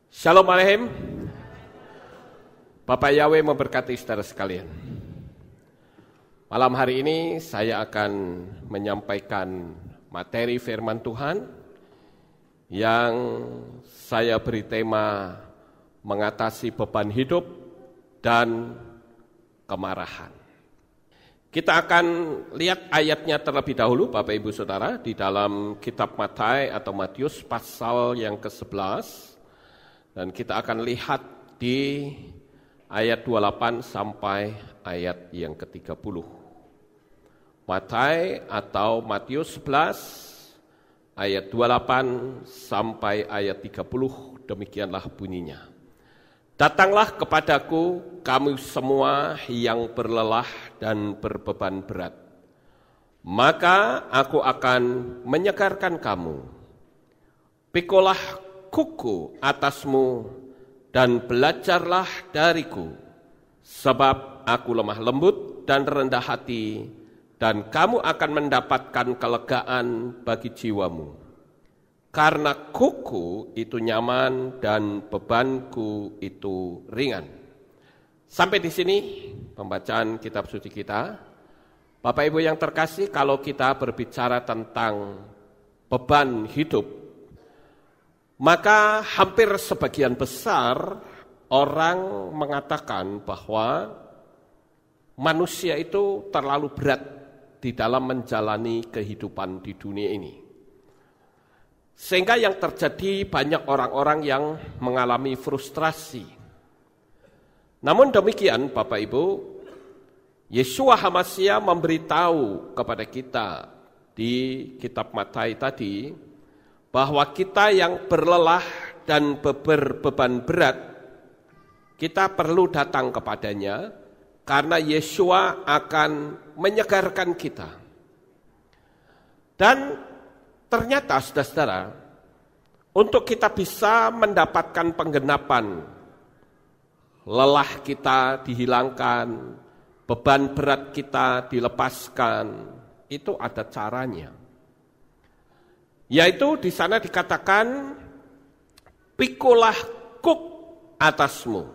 Shalom Aleichem. Bapak Yahweh memberkati saudara sekalian. Malam hari ini saya akan menyampaikan materi firman Tuhan yang saya beri tema mengatasi beban hidup dan kemarahan. Kita akan lihat ayatnya terlebih dahulu Bapak Ibu Saudara di dalam kitab Matai atau Matius pasal yang ke-11. Dan kita akan lihat di ayat 28 sampai ayat yang ke-30. Matai atau Matius 11 ayat 28 sampai ayat 30, demikianlah bunyinya. Datanglah kepadaku kamu semua yang berlelah dan berbeban berat, maka aku akan menyegarkan kamu. Pikulah kuku atasmu dan belajarlah dariku, sebab aku lemah lembut dan rendah hati, dan kamu akan mendapatkan kelegaan bagi jiwamu. Karena kuku itu nyaman dan bebanku itu ringan. Sampai di sini pembacaan kitab suci kita. Bapak Ibu yang terkasih, kalau kita berbicara tentang beban hidup, maka hampir sebagian besar orang mengatakan bahwa manusia itu terlalu berat di dalam menjalani kehidupan di dunia ini. Sehingga yang terjadi banyak orang-orang yang mengalami frustrasi. Namun demikian Bapak Ibu, Yeshua HaMashiach memberitahu kepada kita di kitab Matai tadi, bahwa kita yang berlelah dan berbeban berat, kita perlu datang kepadanya, karena Yeshua akan menyegarkan kita. Dan ternyata saudara-saudara, untuk kita bisa mendapatkan penggenapan, lelah kita dihilangkan, beban berat kita dilepaskan, itu ada caranya. Yaitu di sana dikatakan, pikulah kuk atasmu.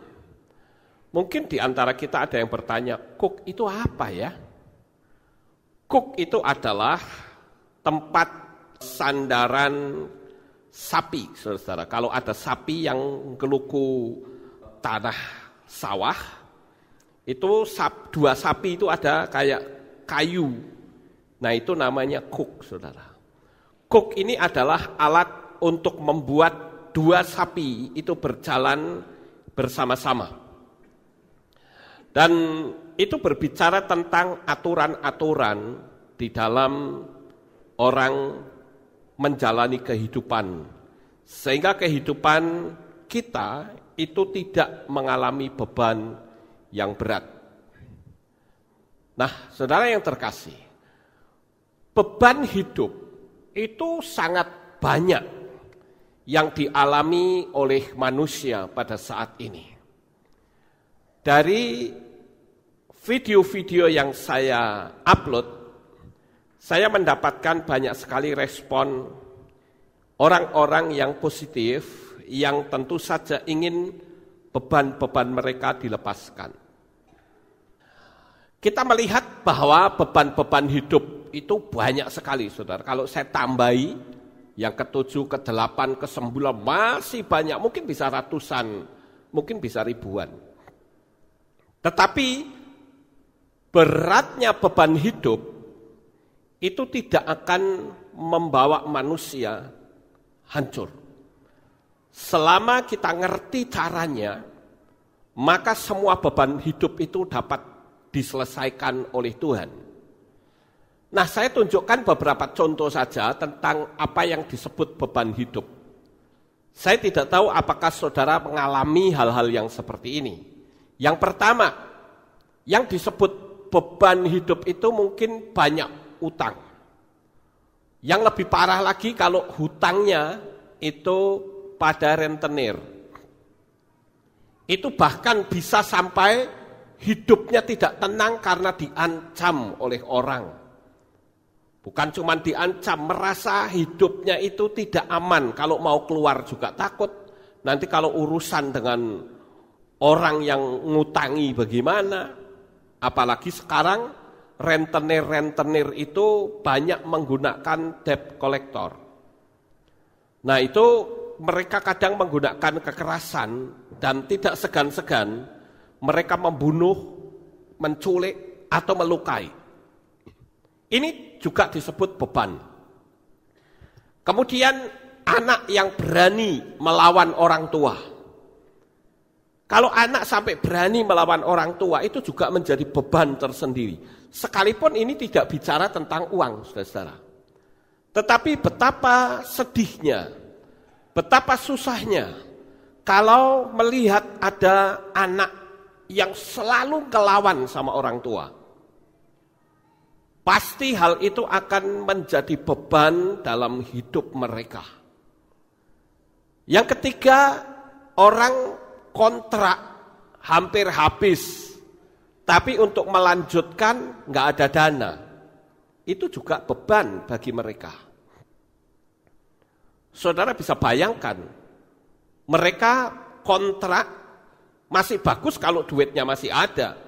Mungkin di antara kita ada yang bertanya, kuk itu apa ya? Kuk itu adalah tempat sandaran sapi, saudara. Kalau ada sapi yang geluku tanah sawah, itu dua sapi itu ada kayak kayu. Nah itu namanya kuk, saudara. Kuk ini adalah alat untuk membuat dua sapi itu berjalan bersama-sama. Dan itu berbicara tentang aturan-aturan di dalam orang menjalani kehidupan. Sehingga kehidupan kita itu tidak mengalami beban yang berat. Nah, saudara yang terkasih, beban hidup itu sangat banyak yang dialami oleh manusia pada saat ini. Dari video-video yang saya upload, saya mendapatkan banyak sekali respon orang-orang yang positif, yang tentu saja ingin beban-beban mereka dilepaskan. Kita melihat bahwa beban-beban hidup itu banyak sekali, saudara. Kalau saya tambahi yang ke-7, ke-8, ke-9 masih banyak, mungkin bisa ratusan, mungkin bisa ribuan. Tetapi beratnya beban hidup itu tidak akan membawa manusia hancur. Selama kita ngerti caranya, maka semua beban hidup itu dapat diselesaikan oleh Tuhan. Nah, saya tunjukkan beberapa contoh saja tentang apa yang disebut beban hidup. Saya tidak tahu apakah saudara mengalami hal-hal yang seperti ini. Yang pertama, yang disebut beban hidup itu mungkin banyak utang. Yang lebih parah lagi kalau hutangnya itu pada rentenir. Itu bahkan bisa sampai hidupnya tidak tenang karena diancam oleh orang. Bukan cuma diancam, merasa hidupnya itu tidak aman. Kalau mau keluar juga takut, Nanti kalau urusan dengan orang yang ngutangi bagaimana? Apalagi sekarang rentenir itu banyak menggunakan debt collector. Nah itu mereka kadang menggunakan kekerasan dan tidak segan-segan mereka membunuh, menculik, atau melukai. Ini juga disebut beban. Kemudian anak yang berani melawan orang tua. Kalau anak sampai berani melawan orang tua itu juga menjadi beban tersendiri. Sekalipun ini tidak bicara tentang uang, saudara-saudara. Tetapi betapa sedihnya, betapa susahnya kalau melihat ada anak yang selalu ngelawan sama orang tua. Pasti hal itu akan menjadi beban dalam hidup mereka. Yang ketiga, orang kontrak hampir habis, tapi untuk melanjutkan nggak ada dana. Itu juga beban bagi mereka. Saudara bisa bayangkan, mereka kontrak masih bagus kalau duitnya masih ada.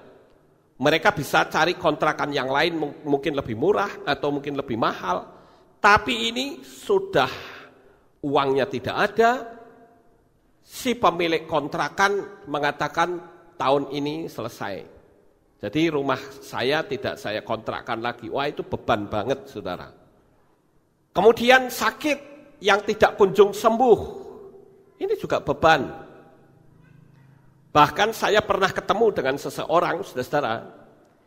Mereka bisa cari kontrakan yang lain mungkin lebih murah atau mungkin lebih mahal. Tapi ini sudah uangnya tidak ada. Si pemilik kontrakan mengatakan tahun ini selesai. Jadi rumah saya tidak saya kontrakkan lagi. Wah itu beban banget saudara. Kemudian sakit yang tidak kunjung sembuh. Ini juga beban. Bahkan saya pernah ketemu dengan seseorang, saudara-saudara,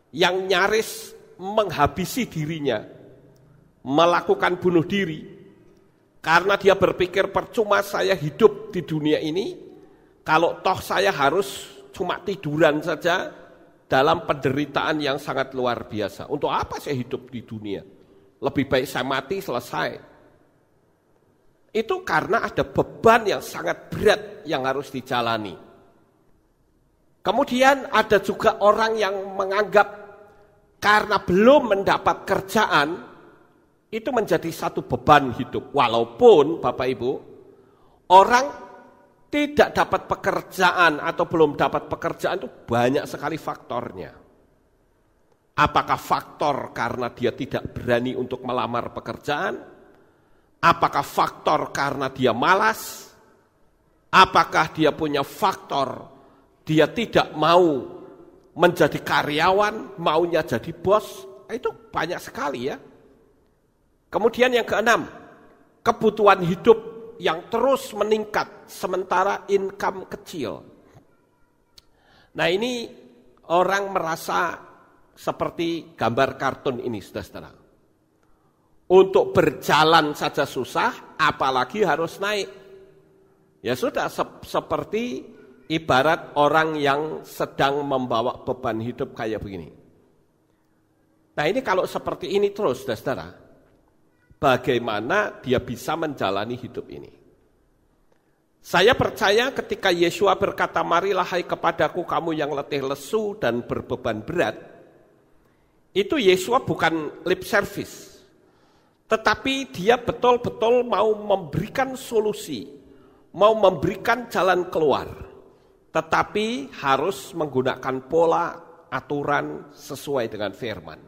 yang nyaris menghabisi dirinya, melakukan bunuh diri, karena dia berpikir percuma saya hidup di dunia ini, kalau toh saya harus cuma tiduran saja dalam penderitaan yang sangat luar biasa. Untuk apa saya hidup di dunia? Lebih baik saya mati selesai. Itu karena ada beban yang sangat berat yang harus dijalani. Kemudian ada juga orang yang menganggap karena belum mendapat kerjaan, itu menjadi satu beban hidup. Walaupun Bapak Ibu, orang tidak dapat pekerjaan atau belum dapat pekerjaan itu banyak sekali faktornya. Apakah faktor karena dia tidak berani untuk melamar pekerjaan? Apakah faktor karena dia malas? Apakah dia punya faktor dia tidak mau menjadi karyawan, maunya jadi bos? Itu banyak sekali ya. Kemudian yang keenam, kebutuhan hidup yang terus meningkat sementara income kecil. Nah ini orang merasa seperti gambar kartun ini, saudara-saudara. Untuk berjalan saja susah, apalagi harus naik. Ya sudah, seperti ibarat orang yang sedang membawa beban hidup kayak begini. Nah ini kalau seperti ini terus, saudara, bagaimana dia bisa menjalani hidup ini? Saya percaya ketika Yesua berkata, marilah hai kepadaku kamu yang letih lesu dan berbeban berat, itu Yesua bukan lip service, tetapi dia betul-betul mau memberikan solusi, mau memberikan jalan keluar. Tetapi harus menggunakan pola aturan sesuai dengan firman.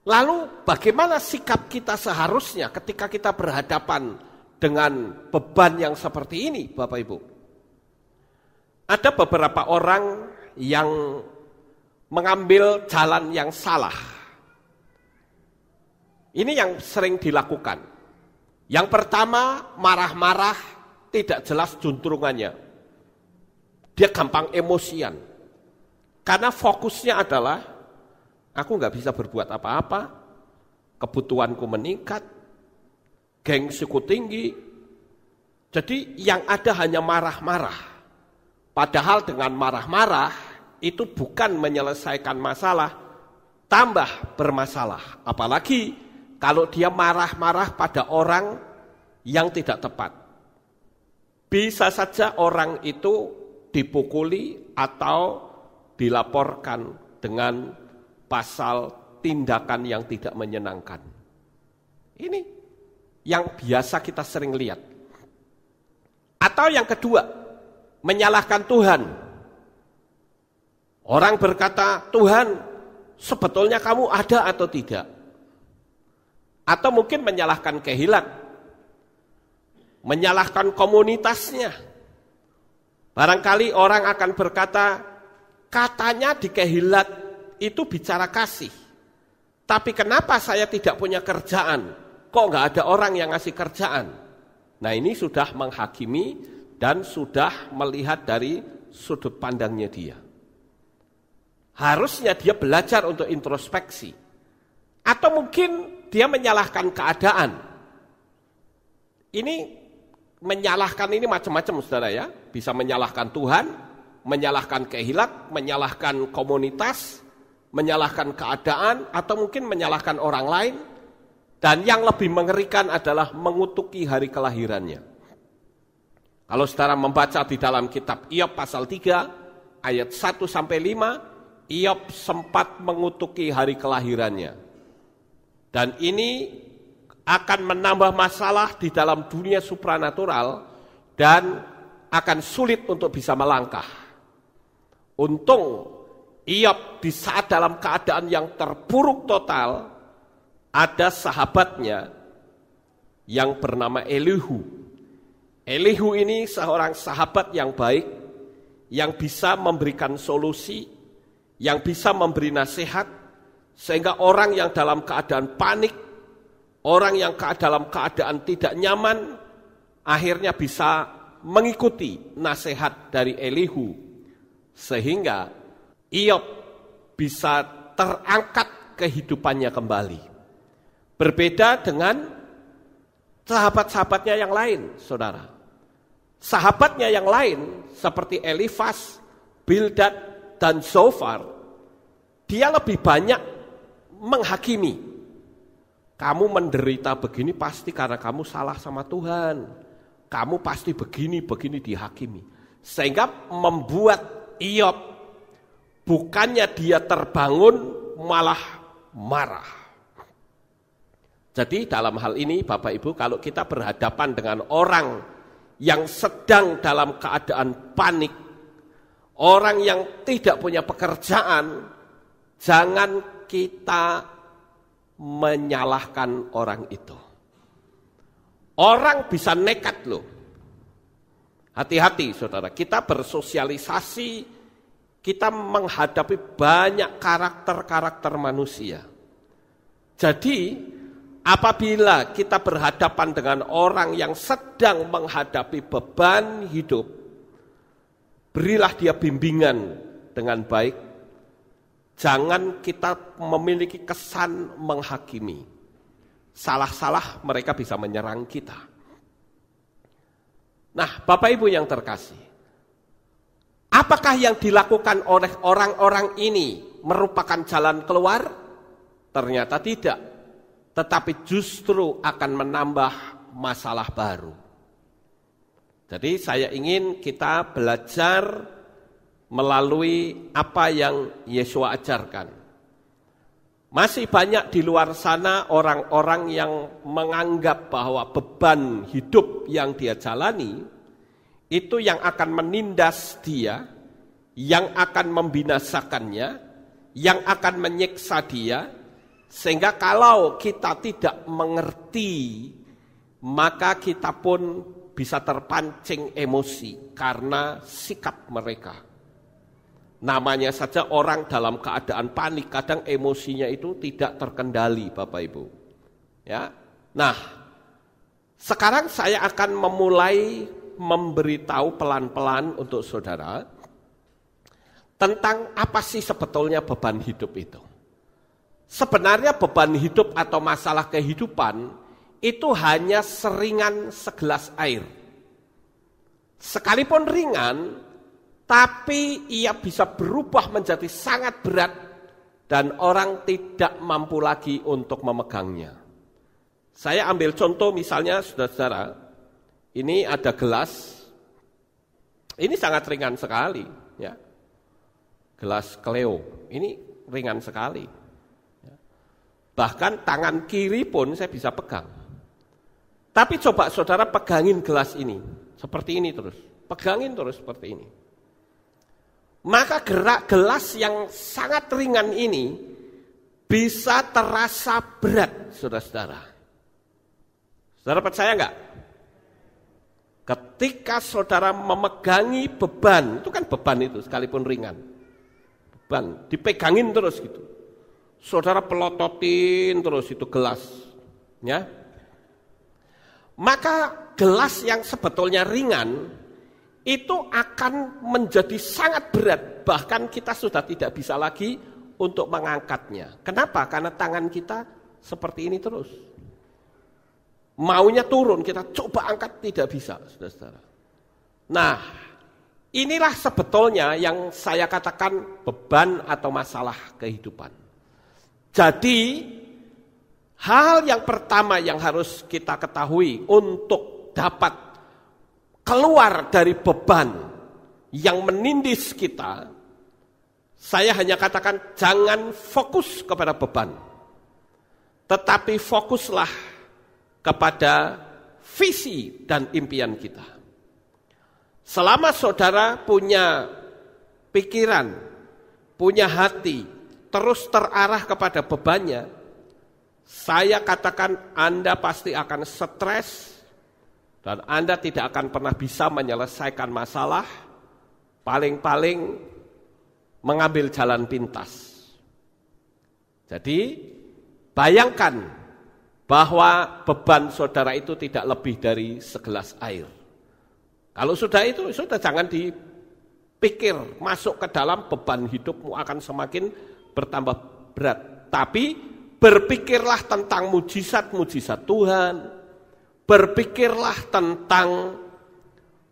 Lalu bagaimana sikap kita seharusnya ketika kita berhadapan dengan beban yang seperti ini, Bapak Ibu? Ada beberapa orang yang mengambil jalan yang salah. Ini yang sering dilakukan. Yang pertama, marah-marah, tidak jelas juntrungannya. Dia gampang emosian. Karena fokusnya adalah, aku nggak bisa berbuat apa-apa, kebutuhanku meningkat, gengsiku tinggi. Jadi yang ada hanya marah-marah. Padahal dengan marah-marah, itu bukan menyelesaikan masalah, tambah bermasalah. Apalagi kalau dia marah-marah pada orang yang tidak tepat. Bisa saja orang itu dipukuli atau dilaporkan dengan pasal tindakan yang tidak menyenangkan. Ini yang biasa kita sering lihat. Atau yang kedua, menyalahkan Tuhan. Orang berkata, Tuhan, sebetulnya kamu ada atau tidak? Atau mungkin menyalahkan Kehilat, menyalahkan komunitasnya. Barangkali orang akan berkata, katanya di Kehilat itu bicara kasih. Tapi kenapa saya tidak punya kerjaan? Kok nggak ada orang yang ngasih kerjaan? Nah, ini sudah menghakimi dan sudah melihat dari sudut pandangnya dia. Harusnya dia belajar untuk introspeksi. Atau mungkin dia menyalahkan keadaan. Ini menyalahkan ini macam-macam, saudara ya. Bisa menyalahkan Tuhan, menyalahkan Kehilat, menyalahkan komunitas, menyalahkan keadaan, atau mungkin menyalahkan orang lain. Dan yang lebih mengerikan adalah mengutuki hari kelahirannya. Kalau saudara membaca di dalam kitab Iyob pasal 3, ayat 1-5, Iyob sempat mengutuki hari kelahirannya. Dan ini akan menambah masalah di dalam dunia supranatural dan akan sulit untuk bisa melangkah. Untung Iyob di saat dalam keadaan yang terpuruk total, ada sahabatnya yang bernama Elihu. Elihu ini seorang sahabat yang baik, yang bisa memberikan solusi, yang bisa memberi nasihat, sehingga orang yang dalam keadaan panik, orang yang dalam keadaan tidak nyaman, akhirnya bisa mengikuti nasihat dari Elihu, sehingga Iyob bisa terangkat kehidupannya kembali. Berbeda dengan sahabat-sahabatnya yang lain, saudara. Sahabatnya yang lain seperti Elifas, Bildad, dan Zofar, dia lebih banyak menghakimi. Kamu menderita begini pasti karena kamu salah sama Tuhan. Kamu pasti begini dihakimi. Sehingga membuat Iyob, bukannya dia terbangun, malah marah. Jadi dalam hal ini Bapak Ibu, kalau kita berhadapan dengan orang yang sedang dalam keadaan panik, orang yang tidak punya pekerjaan, jangan kita menyalahkan orang itu. Orang bisa nekat loh. Hati-hati saudara, kita bersosialisasi, kita menghadapi banyak karakter-karakter manusia. Jadi apabila kita berhadapan dengan orang yang sedang menghadapi beban hidup, berilah dia bimbingan dengan baik. Jangan kita memiliki kesan menghakimi. Salah-salah mereka bisa menyerang kita. Nah, Bapak Ibu yang terkasih, apakah yang dilakukan oleh orang-orang ini merupakan jalan keluar? Ternyata tidak. Tetapi justru akan menambah masalah baru. Jadi saya ingin kita belajar melalui apa yang Yesus ajarkan. Masih banyak di luar sana orang-orang yang menganggap bahwa beban hidup yang dia jalani itu yang akan menindas dia, yang akan membinasakannya, yang akan menyiksa dia. Sehingga kalau kita tidak mengerti, maka kita pun bisa terpancing emosi karena sikap mereka. Namanya saja orang dalam keadaan panik, kadang emosinya itu tidak terkendali, Bapak Ibu. Ya. Nah, sekarang saya akan memulai memberitahu pelan-pelan untuk saudara tentang apa sih sebetulnya beban hidup itu. Sebenarnya beban hidup atau masalah kehidupan itu hanya seringan segelas air. Sekalipun ringan, tapi ia bisa berubah menjadi sangat berat dan orang tidak mampu lagi untuk memegangnya. Saya ambil contoh misalnya saudara-saudara, ini ada gelas, ini sangat ringan sekali, ya. Gelas Cleo, ini ringan sekali. Bahkan tangan kiri pun saya bisa pegang. Tapi coba saudara pegangin gelas ini, seperti ini terus. Pegangin terus seperti ini. Maka gerak gelas yang sangat ringan ini bisa terasa berat, saudara-saudara. Saudara percaya enggak? Ketika saudara memegangi beban, itu kan beban itu sekalipun ringan. Beban, dipegangin terus gitu. Saudara pelototin terus itu gelas. Ya. Maka gelas yang sebetulnya ringan itu akan menjadi sangat berat. Bahkan kita sudah tidak bisa lagi untuk mengangkatnya. Kenapa? Karena tangan kita seperti ini terus. Maunya turun, kita coba angkat tidak bisa, saudara-saudara. Nah, inilah sebetulnya yang saya katakan beban atau masalah kehidupan. Jadi, hal yang pertama yang harus kita ketahui untuk dapat keluar dari beban yang menindis kita, saya hanya katakan jangan fokus kepada beban, tetapi fokuslah kepada visi dan impian kita. Selama saudara punya pikiran, punya hati, terus terarah kepada bebannya, saya katakan Anda pasti akan stres dan Anda tidak akan pernah bisa menyelesaikan masalah, paling-paling mengambil jalan pintas. Jadi bayangkan bahwa beban saudara itu tidak lebih dari segelas air. Kalau sudah itu, sudah jangan dipikir masuk ke dalam beban hidupmu akan semakin bertambah berat. Tapi berpikirlah tentang mujizat-mujizat Tuhan. Berpikirlah tentang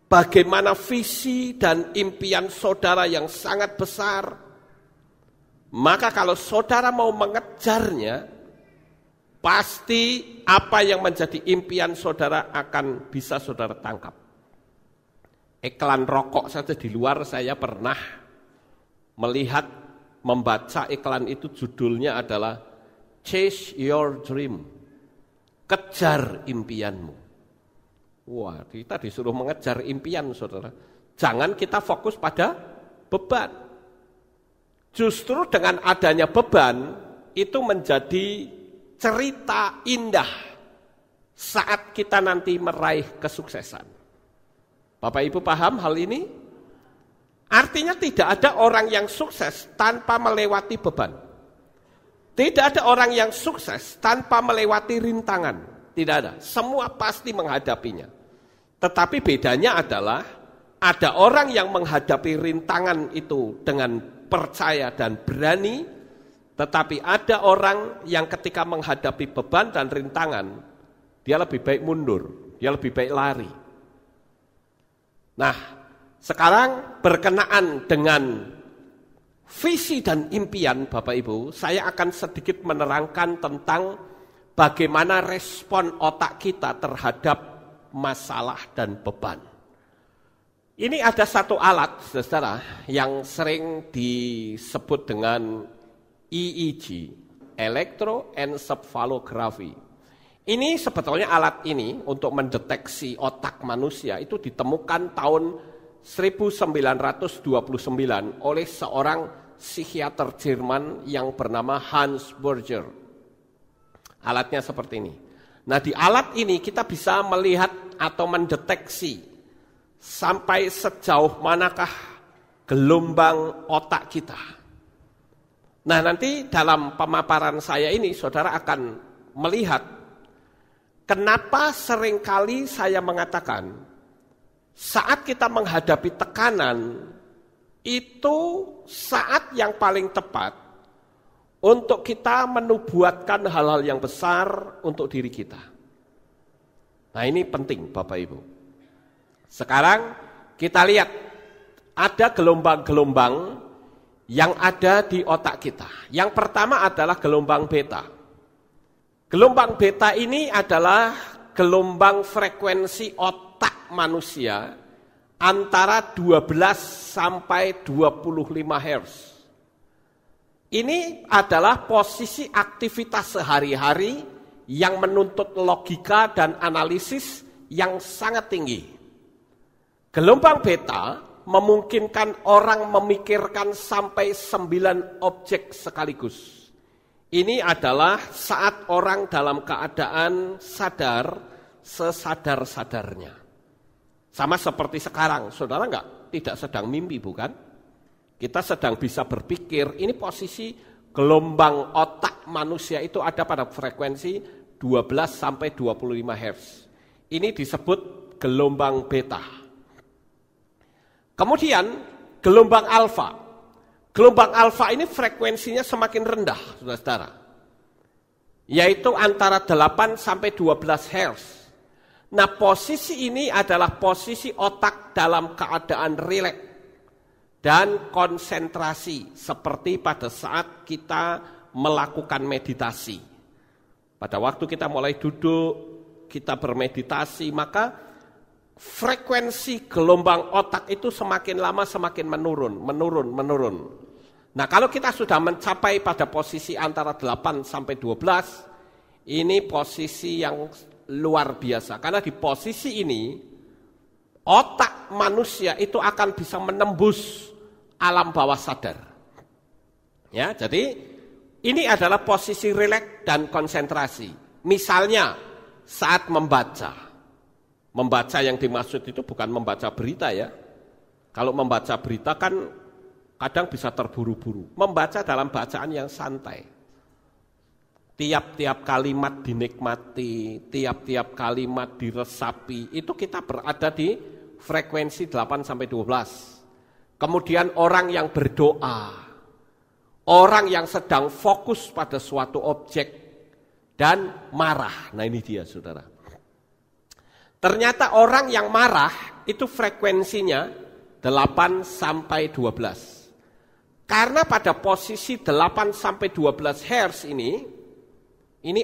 bagaimana visi dan impian saudara yang sangat besar. Maka kalau saudara mau mengejarnya, pasti apa yang menjadi impian saudara akan bisa saudara tangkap. Iklan rokok saja di luar saya pernah melihat, membaca iklan itu judulnya adalah Chase Your Dream. Kejar impianmu. Wah, kita disuruh mengejar impian, saudara. Jangan kita fokus pada beban. Justru dengan adanya beban, itu menjadi cerita indah saat kita nanti meraih kesuksesan. Bapak Ibu paham hal ini? Artinya tidak ada orang yang sukses tanpa melewati beban. Tidak ada orang yang sukses tanpa melewati rintangan. Tidak ada. Semua pasti menghadapinya. Tetapi bedanya adalah ada orang yang menghadapi rintangan itu dengan percaya dan berani. Tetapi ada orang yang ketika menghadapi beban dan rintangan, dia lebih baik mundur, dia lebih baik lari. Nah, sekarang berkenaan dengan visi dan impian Bapak Ibu, saya akan sedikit menerangkan tentang bagaimana respon otak kita terhadap masalah dan beban. Ini ada satu alat, saudara, yang sering disebut dengan EEG, Electroencephalography. Ini sebetulnya alat ini untuk mendeteksi otak manusia itu ditemukan tahun 1929 oleh seorang psikiater Jerman yang bernama Hans Berger. Alatnya seperti ini. Nah, di alat ini kita bisa melihat atau mendeteksi sampai sejauh manakah gelombang otak kita. Nah, nanti dalam pemaparan saya ini saudara akan melihat kenapa seringkali saya mengatakan saat kita menghadapi tekanan itu saat yang paling tepat untuk kita menubuatkan hal-hal yang besar untuk diri kita. Nah, ini penting Bapak Ibu. Sekarang kita lihat ada gelombang-gelombang yang ada di otak kita. Yang pertama adalah gelombang beta. Gelombang beta ini adalah gelombang frekuensi otak manusia antara 12 sampai 25 Hz. Ini adalah posisi aktivitas sehari-hari yang menuntut logika dan analisis yang sangat tinggi. Gelombang beta memungkinkan orang memikirkan sampai 9 objek sekaligus. Ini adalah saat orang dalam keadaan sadar, sesadar-sadarnya. Sama seperti sekarang, saudara tidak sedang mimpi bukan? Kita sedang bisa berpikir, ini posisi gelombang otak manusia itu ada pada frekuensi 12 sampai 25 Hz. Ini disebut gelombang beta. Kemudian gelombang alfa. Gelombang alfa ini frekuensinya semakin rendah, saudara-saudara. Yaitu antara 8 sampai 12 Hz. Nah, posisi ini adalah posisi otak dalam keadaan rileks dan konsentrasi seperti pada saat kita melakukan meditasi. Pada waktu kita mulai duduk, kita bermeditasi, maka frekuensi gelombang otak itu semakin lama semakin menurun. Nah, kalau kita sudah mencapai pada posisi antara 8 sampai 12, ini posisi yang luar biasa. Karena di posisi ini, otak manusia itu akan bisa menembus alam bawah sadar. Ya, jadi ini adalah posisi rileks dan konsentrasi. Misalnya saat membaca. Membaca yang dimaksud itu bukan membaca berita ya. Kalau membaca berita kan kadang bisa terburu-buru. Membaca dalam bacaan yang santai. Tiap-tiap kalimat dinikmati, tiap-tiap kalimat diresapi. Itu kita berada di frekuensi 8 sampai 12. Kemudian orang yang berdoa, orang yang sedang fokus pada suatu objek dan marah. Nah, ini dia, saudara. Ternyata orang yang marah itu frekuensinya 8 sampai 12. Karena pada posisi 8 sampai 12 Hz ini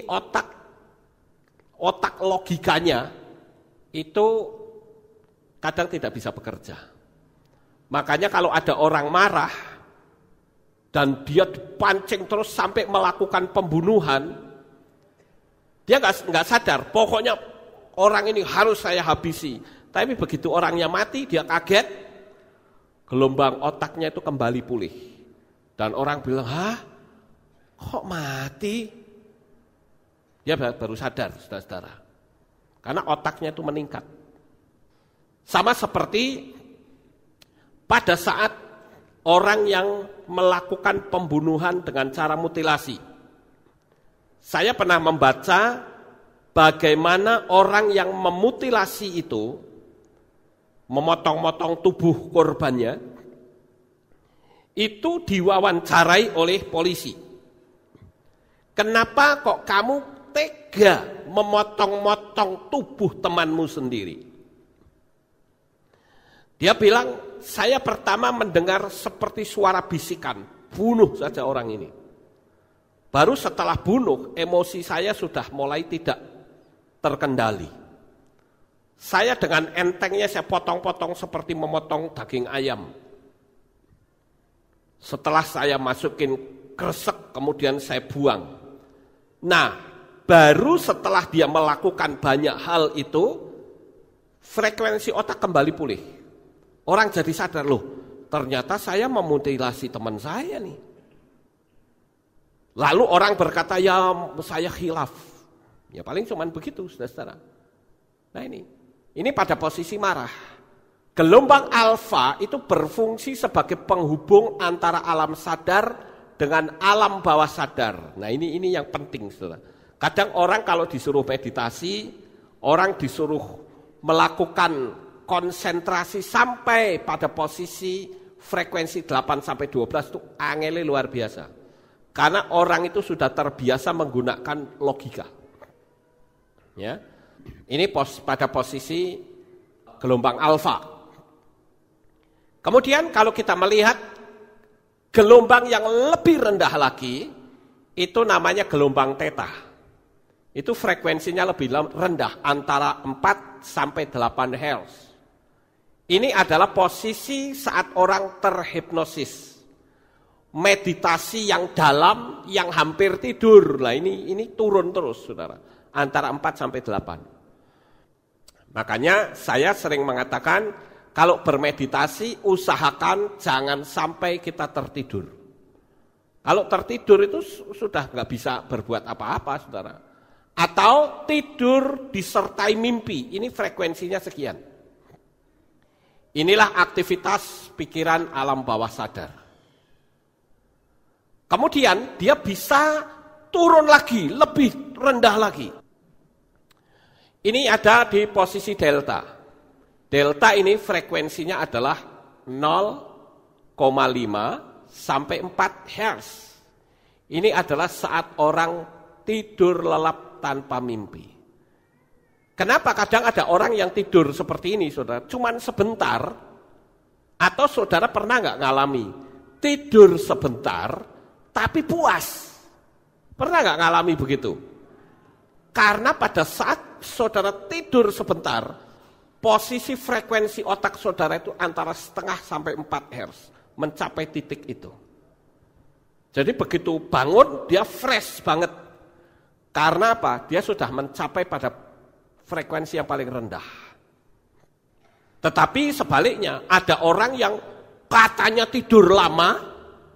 otak logikanya itu kadang tidak bisa bekerja. Makanya kalau ada orang marah dan dia dipancing terus sampai melakukan pembunuhan, dia nggak sadar. Pokoknya orang ini harus saya habisi. Tapi begitu orangnya mati, dia kaget, gelombang otaknya itu kembali pulih. Dan orang bilang, hah? Kok mati? Dia baru sadar, saudara-saudara. Karena otaknya itu meningkat. Sama seperti pada saat orang yang melakukan pembunuhan dengan cara mutilasi. Saya pernah membaca bagaimana orang yang memutilasi itu, memotong-motong tubuh korbannya, itu diwawancarai oleh polisi. Kenapa kok kamu tega memotong-motong tubuh temanmu sendiri? Dia bilang, saya pertama mendengar seperti suara bisikan, bunuh saja orang ini. Baru setelah bunuh, emosi saya sudah mulai tidak terkendali. Saya dengan entengnya saya potong-potong seperti memotong daging ayam. Setelah saya masukin kresek, kemudian saya buang. Nah, baru setelah dia melakukan banyak hal itu, frekuensi otak kembali pulih. Orang jadi sadar, loh, ternyata saya memutilasi teman saya nih. Lalu orang berkata, ya saya khilaf. Ya paling cuman begitu, saudara-saudara. Nah ini pada posisi marah. Gelombang alfa itu berfungsi sebagai penghubung antara alam sadar dengan alam bawah sadar. Nah ini yang penting, saudara. Kadang orang kalau disuruh meditasi, orang disuruh melakukan konsentrasi sampai pada posisi frekuensi 8 sampai 12 itu angele luar biasa. Karena orang itu sudah terbiasa menggunakan logika. Ya. Ini pada posisi gelombang alfa. Kemudian kalau kita melihat gelombang yang lebih rendah lagi, itu namanya gelombang theta. Itu frekuensinya lebih rendah, antara 4 sampai 8 Hz. Ini adalah posisi saat orang terhipnosis. Meditasi yang dalam, yang hampir tidur. Nah ini turun terus, saudara. antara 4 sampai 8. Makanya saya sering mengatakan, kalau bermeditasi usahakan jangan sampai kita tertidur. Kalau tertidur itu sudah nggak bisa berbuat apa-apa, saudara. Atau tidur disertai mimpi, ini frekuensinya sekian. Inilah aktivitas pikiran alam bawah sadar. Kemudian dia bisa turun lagi, lebih rendah lagi. Ini ada di posisi delta. Delta ini frekuensinya adalah 0,5 sampai 4 Hz. Ini adalah saat orang tidur lelap tanpa mimpi. Kenapa kadang ada orang yang tidur seperti ini, saudara? Cuman sebentar, atau saudara pernah nggak ngalami tidur sebentar, tapi puas? Pernah nggak ngalami begitu? Karena pada saat saudara tidur sebentar, posisi frekuensi otak saudara itu antara setengah sampai 4 Hz, mencapai titik itu. Jadi begitu bangun, dia fresh banget. Karena apa? Dia sudah mencapai pada frekuensi yang paling rendah. Tetapi sebaliknya, ada orang yang katanya tidur lama,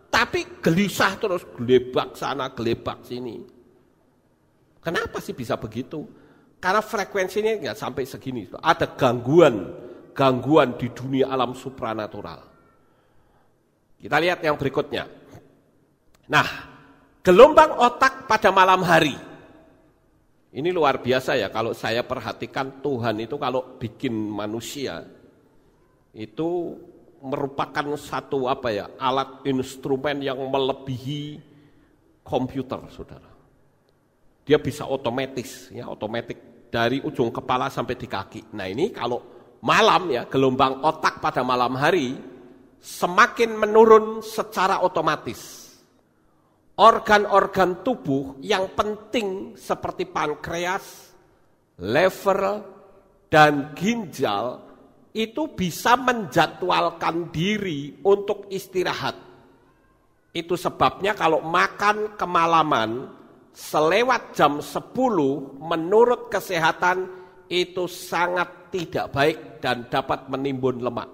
tapi gelisah terus, gelebak sana, gelebak sini. Kenapa sih bisa begitu? Karena frekuensinya nggak sampai segini. Ada gangguan di dunia alam supranatural. Kita lihat yang berikutnya. Nah, gelombang otak pada malam hari. Ini luar biasa ya, kalau saya perhatikan Tuhan itu kalau bikin manusia, itu merupakan satu alat instrumen yang melebihi komputer, saudara. Dia bisa otomatis dari ujung kepala sampai di kaki. Nah ini kalau malam ya, gelombang otak pada malam hari semakin menurun secara otomatis. Organ-organ tubuh yang penting seperti pankreas, lever, dan ginjal itu bisa menjadwalkan diri untuk istirahat. Itu sebabnya kalau makan kemalaman selewat jam 10 menurut kesehatan itu sangat tidak baik dan dapat menimbun lemak.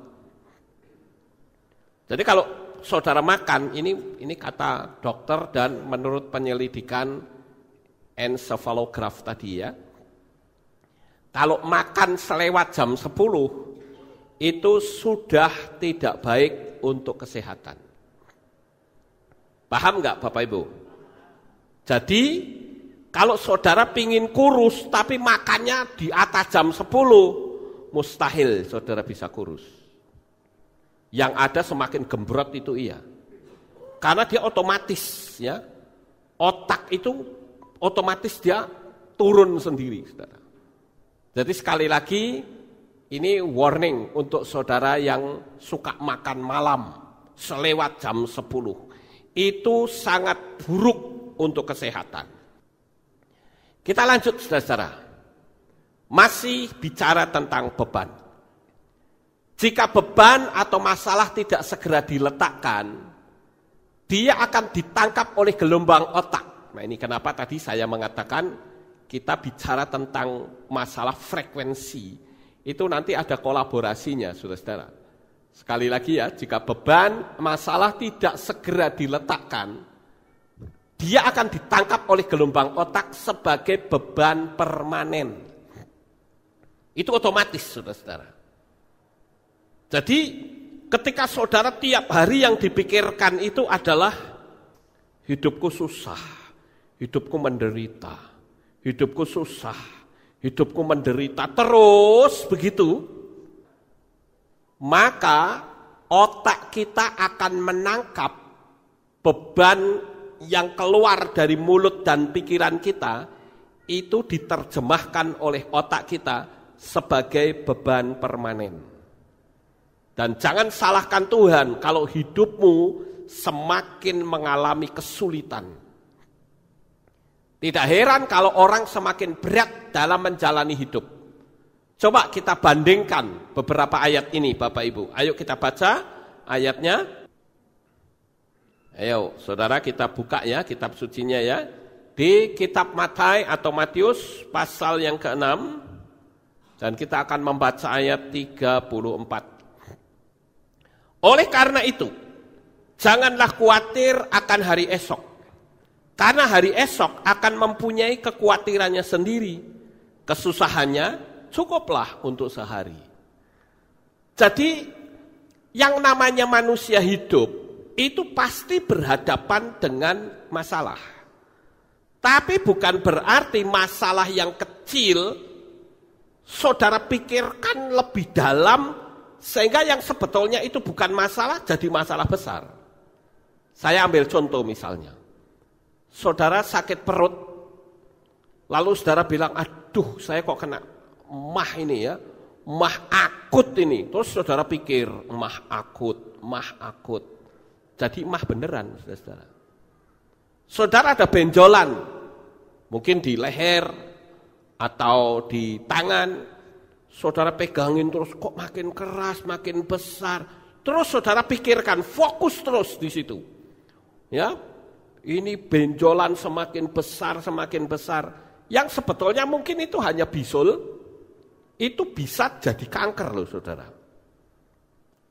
Jadi kalau saudara makan, ini kata dokter dan menurut penyelidikan encephalograph tadi ya. Kalau makan selewat jam 10 itu sudah tidak baik untuk kesehatan. Paham nggak Bapak Ibu? Jadi kalau saudara pingin kurus tapi makannya di atas jam 10, mustahil saudara bisa kurus. Yang ada semakin gembrot itu iya. Karena dia otomatis ya. Otak itu otomatis dia turun sendiri, saudara. Jadi sekali lagi ini warning untuk saudara yang suka makan malam selewat jam 10. Itu sangat buruk untuk kesehatan. Kita lanjut saudara-saudara. Masih bicara tentang beban. Jika beban atau masalah tidak segera diletakkan, dia akan ditangkap oleh gelombang otak. Nah ini kenapa tadi saya mengatakan kita bicara tentang masalah frekuensi. Itu nanti ada kolaborasinya saudara-saudara. Sekali lagi ya, jika beban masalah tidak segera diletakkan, dia akan ditangkap oleh gelombang otak sebagai beban permanen. Itu otomatis, saudara-saudara. Jadi, ketika saudara tiap hari yang dipikirkan itu adalah hidupku susah, hidupku menderita, hidupku susah, hidupku menderita, terus begitu, maka otak kita akan menangkap beban yang keluar dari mulut dan pikiran kita itu diterjemahkan oleh otak kita sebagai beban permanen. Dan jangan salahkan Tuhan kalau hidupmu semakin mengalami kesulitan. Tidak heran kalau orang semakin berat dalam menjalani hidup. Coba kita bandingkan beberapa ayat ini Bapak Ibu. Ayo kita baca ayatnya. Ayo saudara kita buka ya kitab sucinya ya. di kitab Matius pasal yang ke-6, dan kita akan membaca ayat 34. Oleh karena itu, janganlah khawatir akan hari esok, karena hari esok akan mempunyai kekhawatirannya sendiri. Kesusahannya cukuplah untuk sehari. Jadi yang namanya manusia hidup itu pasti berhadapan dengan masalah. Tapi bukan berarti masalah yang kecil saudara pikirkan lebih dalam sehingga yang sebetulnya itu bukan masalah jadi masalah besar. Saya ambil contoh misalnya. Saudara sakit perut, lalu saudara bilang, aduh saya kok kena mah ini ya, mah akut ini. Terus saudara pikir, mah akut. Jadi mah beneran, saudara. Saudara ada benjolan, mungkin di leher atau di tangan, saudara pegangin terus kok makin keras, makin besar. Terus saudara pikirkan, fokus terus di situ. Ya, ini benjolan semakin besar. Yang sebetulnya mungkin itu hanya bisul, itu bisa jadi kanker loh saudara.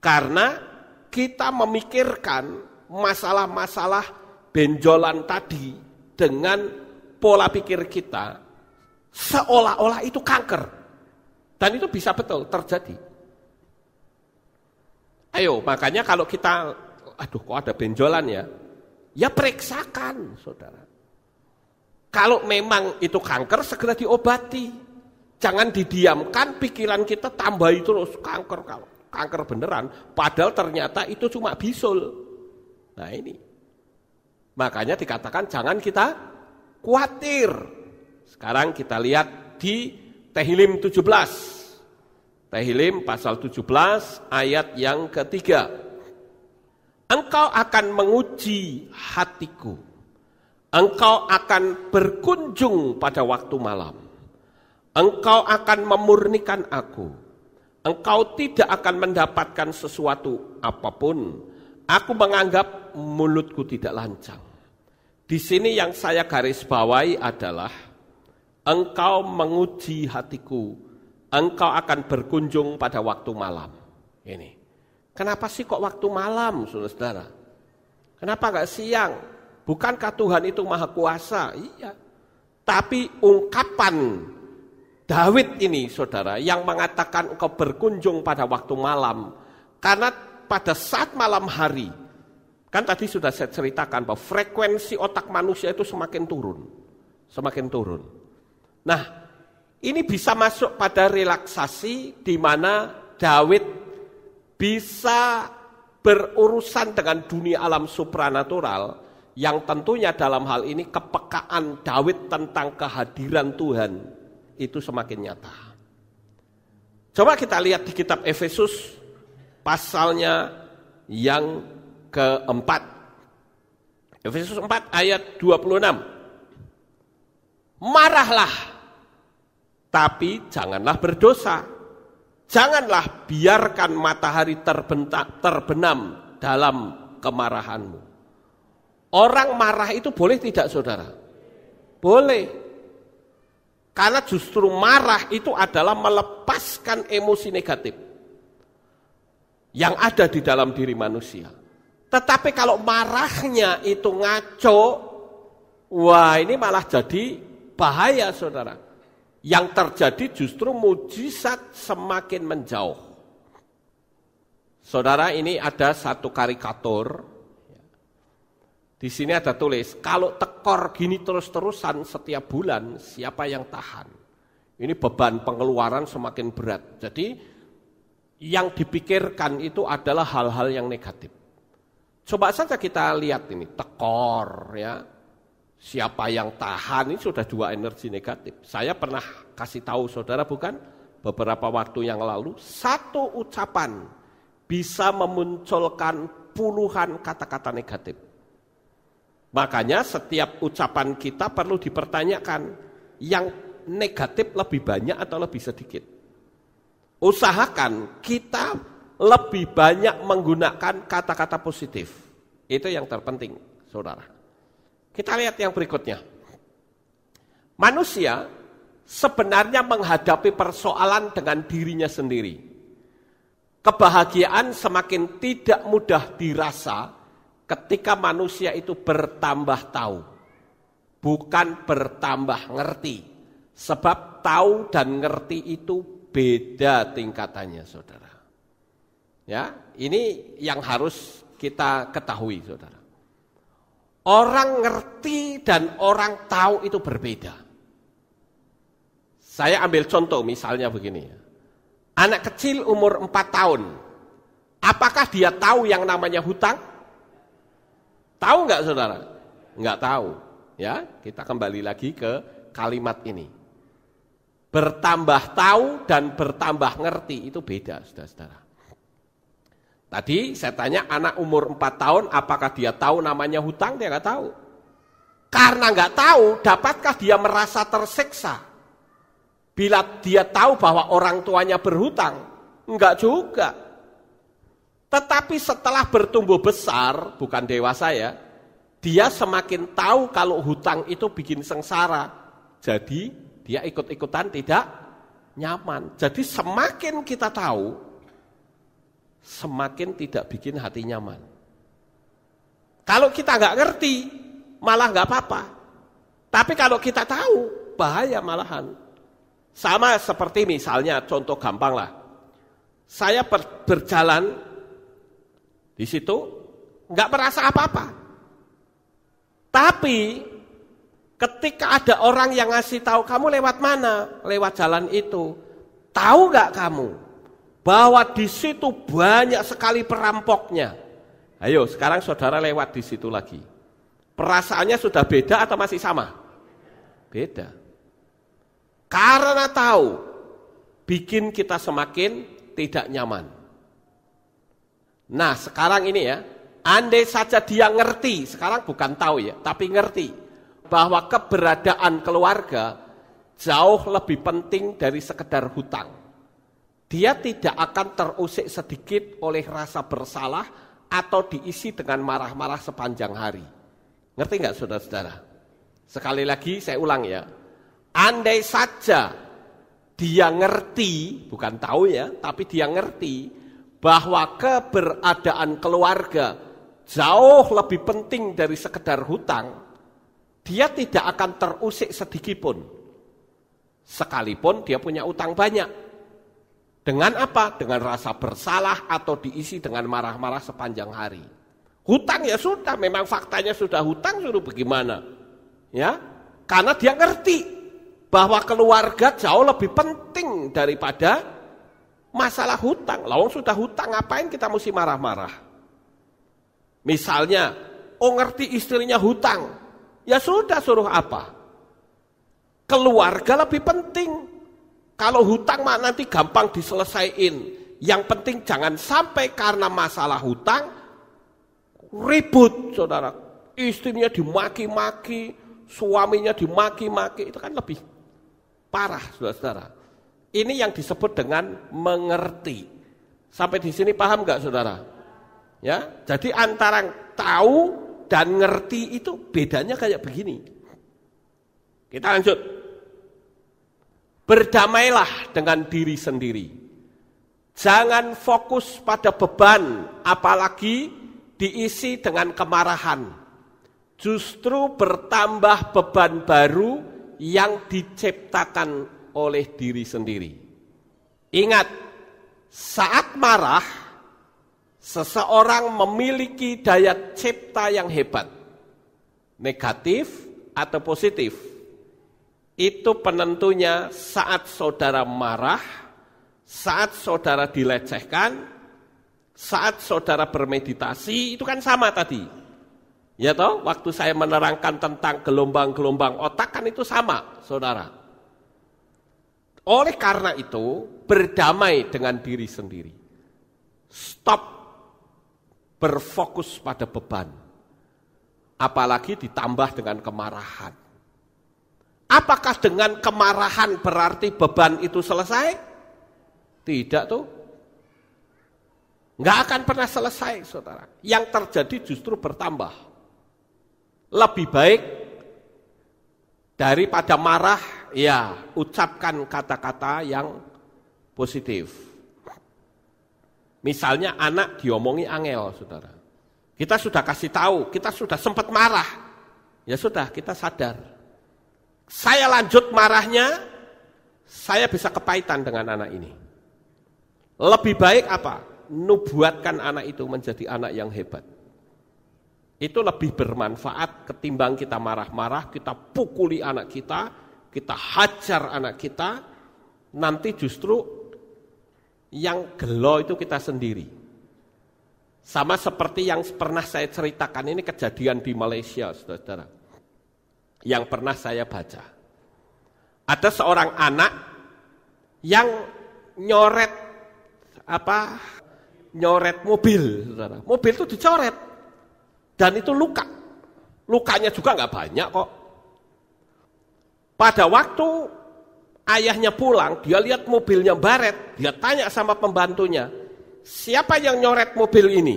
Karena kita memikirkan masalah-masalah benjolan tadi dengan pola pikir kita seolah-olah itu kanker. Dan itu bisa betul terjadi. Ayo, makanya kalau kita, aduh kok ada benjolan ya periksakan saudara. Kalau memang itu kanker, segera diobati. Jangan didiamkan, pikiran kita tambahi terus kanker beneran. Padahal ternyata itu cuma bisul. Nah ini. Makanya dikatakan jangan kita khawatir. Sekarang kita lihat di Tehillim 17. Tehillim pasal 17 ayat yang ketiga. Engkau akan menguji hatiku. Engkau akan berkunjung pada waktu malam. Engkau akan memurnikan aku. Engkau tidak akan mendapatkan sesuatu apapun. Aku menganggap mulutku tidak lancang. Di sini yang saya garis bawahi adalah engkau menguji hatiku. Engkau akan berkunjung pada waktu malam. Ini. Kenapa sih kok waktu malam, saudara? Kenapa enggak siang? Bukankah Tuhan itu maha kuasa? Iya. Tapi ungkapan Daud ini, saudara, yang mengatakan engkau berkunjung pada waktu malam. Karena pada saat malam hari, kan tadi sudah saya ceritakan bahwa frekuensi otak manusia itu semakin turun. Semakin turun. Nah, ini bisa masuk pada relaksasi di mana Daud bisa berurusan dengan dunia alam supranatural yang tentunya dalam hal ini kepekaan Daud tentang kehadiran Tuhan itu semakin nyata. Coba kita lihat di kitab Efesus pasalnya yang keempat. Efesus 4 ayat 26. Marahlah, tapi janganlah berdosa. Janganlah biarkan matahari terbenam dalam kemarahanmu. Orang marah itu boleh tidak saudara? Boleh. Karena justru marah itu adalah melepaskan emosi negatif yang ada di dalam diri manusia. Tetapi kalau marahnya itu ngaco, wah ini malah jadi bahaya saudara. Yang terjadi justru mujizat semakin menjauh. Saudara, ini ada satu karikatur. Di sini ada tulis, kalau tekor gini terus-terusan setiap bulan, siapa yang tahan? Ini beban pengeluaran semakin berat. Jadi yang dipikirkan itu adalah hal-hal yang negatif. Coba saja kita lihat ini, tekor ya. Siapa yang tahan, ini sudah dua energi negatif. Saya pernah kasih tahu saudara bukan? Beberapa waktu yang lalu, satu ucapan bisa memunculkan puluhan kata-kata negatif. Makanya setiap ucapan kita perlu dipertanyakan, yang negatif lebih banyak atau lebih sedikit. Usahakan kita lebih banyak menggunakan kata-kata positif. Itu yang terpenting, saudara. Kita lihat yang berikutnya. Manusia sebenarnya menghadapi persoalan dengan dirinya sendiri. Kebahagiaan semakin tidak mudah dirasa ketika manusia itu bertambah tahu, bukan bertambah ngerti. Sebab tahu dan ngerti itu beda tingkatannya, saudara. Ya, ini yang harus kita ketahui, saudara. Orang ngerti dan orang tahu itu berbeda. Saya ambil contoh misalnya begini. Anak kecil umur 4 tahun. Apakah dia tahu yang namanya hutang? Tahu enggak, saudara? Enggak tahu. Ya, kita kembali lagi ke kalimat ini. Bertambah tahu dan bertambah ngerti itu beda, saudara-saudara. Tadi saya tanya anak umur 4 tahun, apakah dia tahu namanya hutang? Dia nggak tahu. Karena nggak tahu, dapatkah dia merasa tersiksa? Bila dia tahu bahwa orang tuanya berhutang? Enggak juga. Tetapi setelah bertumbuh besar, bukan dewasa ya, dia semakin tahu kalau hutang itu bikin sengsara. Jadi dia ikut-ikutan tidak nyaman. Jadi semakin kita tahu, semakin tidak bikin hati nyaman. Kalau kita nggak ngerti, malah nggak apa-apa. Tapi kalau kita tahu, bahaya malahan. Sama seperti misalnya, contoh gampang lah. Saya berjalan di situ, nggak merasa apa-apa. Tapi ketika ada orang yang ngasih tahu, kamu lewat mana? Lewat jalan itu. Tahu nggak kamu bahwa di situ banyak sekali perampoknya? Ayo, sekarang saudara lewat di situ lagi. Perasaannya sudah beda atau masih sama? Beda. Karena tahu, bikin kita semakin tidak nyaman. Nah, sekarang ini ya, andai saja dia ngerti, sekarang bukan tahu ya, tapi ngerti bahwa keberadaan keluarga jauh lebih penting dari sekedar hutang. Dia tidak akan terusik sedikit oleh rasa bersalah atau diisi dengan marah-marah sepanjang hari. Ngerti nggak, saudara-saudara? Sekali lagi saya ulang ya. Andai saja dia ngerti, bukan tahu ya, tapi dia ngerti bahwa keberadaan keluarga jauh lebih penting dari sekedar hutang, dia tidak akan terusik sedikit pun. Sekalipun dia punya utang banyak. Dengan apa? Dengan rasa bersalah atau diisi dengan marah-marah sepanjang hari. Hutang ya sudah, memang faktanya sudah hutang, suruh bagaimana? Ya, karena dia ngerti bahwa keluarga jauh lebih penting daripada masalah hutang. Lalu sudah hutang, ngapain kita mesti marah-marah? Misalnya, ngerti istrinya hutang, ya sudah, suruh apa? Keluarga lebih penting. Kalau hutang mah nanti gampang diselesaikan. Yang penting jangan sampai karena masalah hutang ribut, saudara. Istrinya dimaki-maki, suaminya dimaki-maki, itu kan lebih parah, saudara-saudara. Ini yang disebut dengan mengerti. Sampai di sini paham nggak, saudara? Ya, jadi antara tahu dan ngerti itu bedanya kayak begini. Kita lanjut. Berdamailah dengan diri sendiri. Jangan fokus pada beban, apalagi diisi dengan kemarahan. Justru bertambah beban baru yang diciptakan oleh diri sendiri. Ingat, saat marah, seseorang memiliki daya cipta yang hebat. Negatif atau positif. Itu penentunya saat saudara marah, saat saudara dilecehkan, saat saudara bermeditasi, itu kan sama tadi. Ya toh, waktu saya menerangkan tentang gelombang-gelombang otak kan itu sama, saudara. Oleh karena itu, berdamai dengan diri sendiri. Stop berfokus pada beban. Apalagi ditambah dengan kemarahan. Apakah dengan kemarahan berarti beban itu selesai? Tidak tuh. Nggak akan pernah selesai, saudara. Yang terjadi justru bertambah. Lebih baik Daripada marah, ya ucapkan kata-kata yang positif. Misalnya anak diomongi angel, saudara. Kita sudah kasih tahu, kita sudah sempat marah. Ya sudah, kita sadar. Saya lanjut marahnya, saya bisa kepahitan dengan anak ini. Lebih baik apa? Nubuatkan anak itu menjadi anak yang hebat. Itu lebih bermanfaat ketimbang kita marah-marah, kita pukuli anak kita hajar anak kita, nanti justru yang gelo itu kita sendiri. Sama seperti yang pernah saya ceritakan, ini kejadian di Malaysia, saudara, yang pernah saya baca. Ada seorang anak yang nyoret mobil, saudara. Mobil itu dicoret. Dan itu luka. Lukanya juga nggak banyak kok. Pada waktu ayahnya pulang, dia lihat mobilnya baret. Dia tanya sama pembantunya, siapa yang nyoret mobil ini?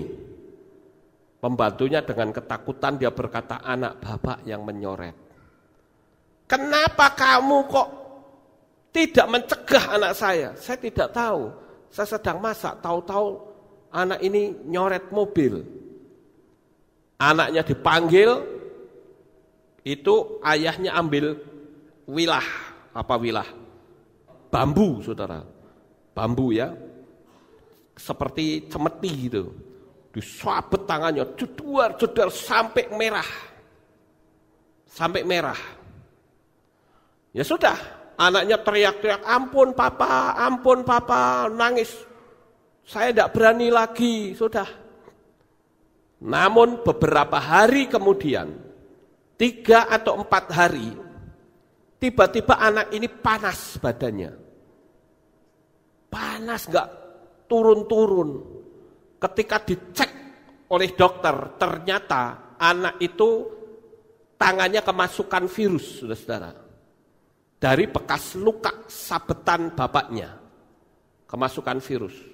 Pembantunya dengan ketakutan dia berkata, anak bapak yang menyoret. Kenapa kamu kok tidak mencegah anak saya? Saya tidak tahu. Saya sedang masak, tahu-tahu anak ini nyoret mobil. Anaknya dipanggil, itu ayahnya ambil wilah, bambu, saudara, bambu ya, seperti cemeti gitu, disabet tangannya, jedar sampai merah. Ya sudah, anaknya teriak-teriak, ampun papa, nangis, saya tidak berani lagi, sudah. Namun beberapa hari kemudian, 3 atau 4 hari, tiba-tiba anak ini panas badannya. Panas gak turun-turun. Ketika dicek oleh dokter, ternyata anak itu tangannya kemasukan virus, saudara-saudara. Dari bekas luka sabetan bapaknya, kemasukan virus.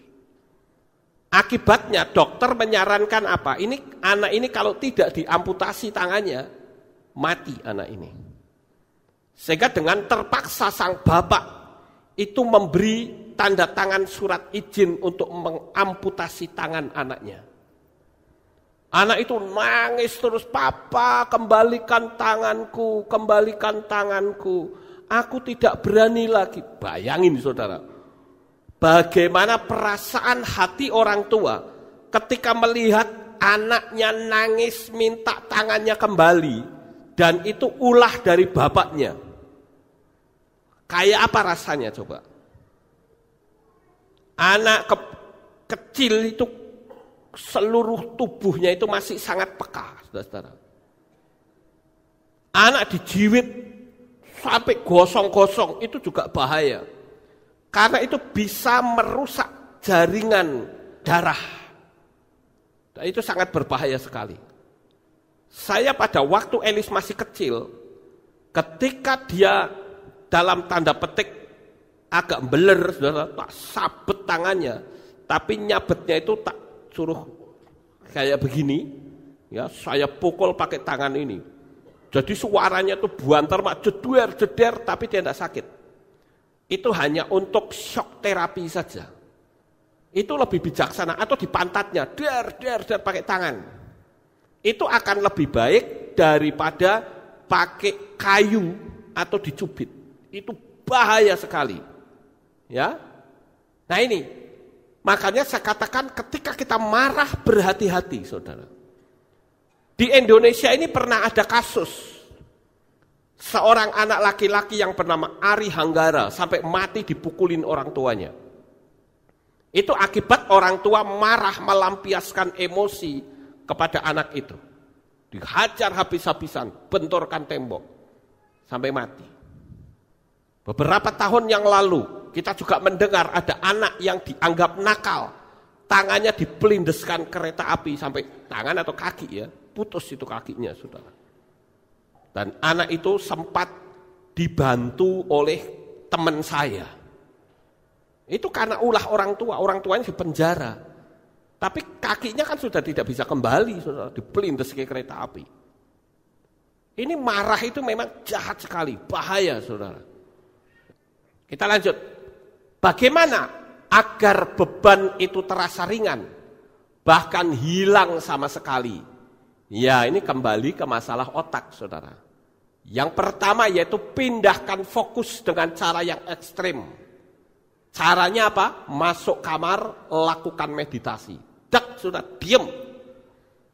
Akibatnya dokter menyarankan apa? Anak ini kalau tidak diamputasi tangannya, mati anak ini. Sehingga dengan terpaksa sang bapak itu memberi tanda tangan surat izin untuk mengamputasi tangan anaknya. Anak itu nangis terus, papa kembalikan tanganku, aku tidak berani lagi. Bayangin saudara. Bagaimana perasaan hati orang tua ketika melihat anaknya nangis minta tangannya kembali dan itu ulah dari bapaknya. Kayak apa rasanya coba? Anak kecil itu seluruh tubuhnya itu masih sangat peka, saudara-saudara. Anak dijiwit sampai gosong-gosong itu juga bahaya. Karena itu bisa merusak jaringan darah. Dan itu sangat berbahaya sekali. Saya pada waktu Elis masih kecil, ketika dia dalam tanda petik agak beler, saudara, tak sabet tangannya, tapi nyabetnya itu tak suruh kayak begini, ya saya pukul pakai tangan ini. Jadi suaranya itu buantar, jeder, tapi dia tidak sakit. Itu hanya untuk shock terapi saja. Itu lebih bijaksana, atau di pantatnya, der pakai tangan. Itu akan lebih baik daripada pakai kayu atau dicubit. Itu bahaya sekali. Ya. Nah ini, makanya saya katakan ketika kita marah berhati-hati, saudara. Di Indonesia ini pernah ada kasus. Seorang anak laki-laki yang bernama Ari Hanggara sampai mati dipukulin orang tuanya. Itu akibat orang tua marah melampiaskan emosi kepada anak itu. Dihajar habis-habisan, benturkan tembok sampai mati. Beberapa tahun yang lalu kita juga mendengar ada anak yang dianggap nakal. Tangannya dipelindeskan kereta api sampai tangan atau kaki ya, putus itu kakinya, saudara. Dan anak itu sempat dibantu oleh teman saya. Itu karena ulah orang tuanya di penjara. Tapi kakinya kan sudah tidak bisa kembali, saudara, dipelindes ke kereta api. Ini marah itu memang jahat sekali, bahaya saudara. Kita lanjut. Bagaimana agar beban itu terasa ringan, bahkan hilang sama sekali? Ya, ini kembali ke masalah otak saudara. Yang pertama yaitu pindahkan fokus dengan cara yang ekstrim. Caranya apa? Masuk kamar, lakukan meditasi. Dak, sudah diem.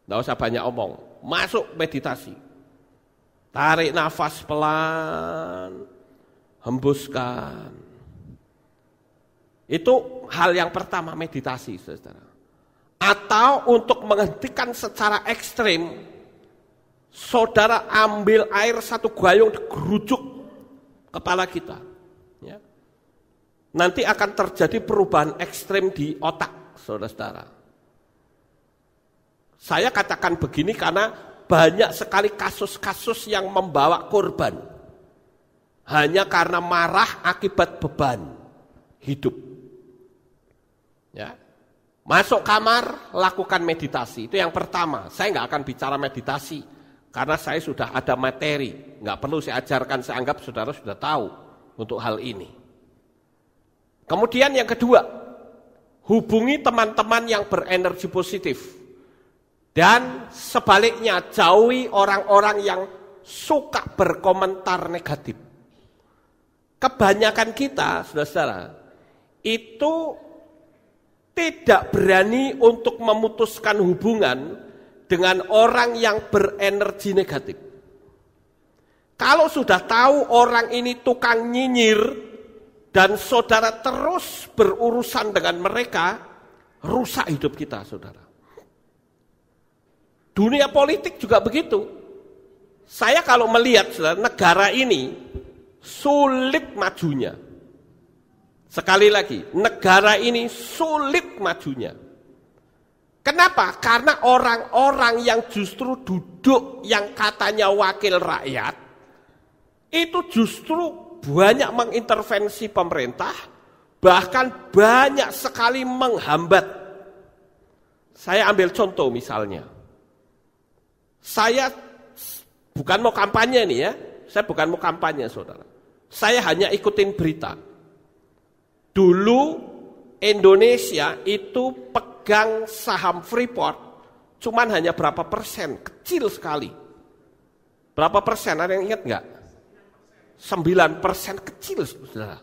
Nggak usah banyak omong. Masuk meditasi. Tarik nafas pelan, hembuskan. Itu hal yang pertama, meditasi, saudara. Atau untuk menghentikan secara ekstrim, saudara ambil air satu gayung, digerujuk kepala kita. Ya. Nanti akan terjadi perubahan ekstrim di otak, saudara-saudara. Saya katakan begini karena banyak sekali kasus-kasus yang membawa korban hanya karena marah akibat beban hidup. Ya. Masuk kamar, lakukan meditasi. Itu yang pertama. Saya nggak akan bicara meditasi karena saya sudah ada materi. Nggak perlu saya ajarkan, saya anggap saudara sudah tahu untuk hal ini. Kemudian yang kedua, hubungi teman-teman yang berenergi positif. Dan sebaliknya, jauhi orang-orang yang suka berkomentar negatif. Kebanyakan kita, saudara-saudara, itu tidak berani untuk memutuskan hubungan dengan orang yang berenergi negatif. Kalau sudah tahu orang ini tukang nyinyir, dan saudara terus berurusan dengan mereka, rusak hidup kita, saudara. Dunia politik juga begitu. Saya kalau melihat saudara, negara ini sulit majunya. Sekali lagi, negara ini sulit majunya. Kenapa? Karena orang-orang yang justru duduk yang katanya wakil rakyat, itu justru banyak mengintervensi pemerintah, bahkan banyak sekali menghambat. Saya ambil contoh misalnya. Saya bukan mau kampanye nih ya, saya bukan mau kampanye saudara. Saya hanya ikutin berita. Dulu Indonesia itu pegang saham Freeport, cuman hanya berapa persen, kecil sekali. Berapa persen, ada yang ingat nggak? 9%, kecil saudara.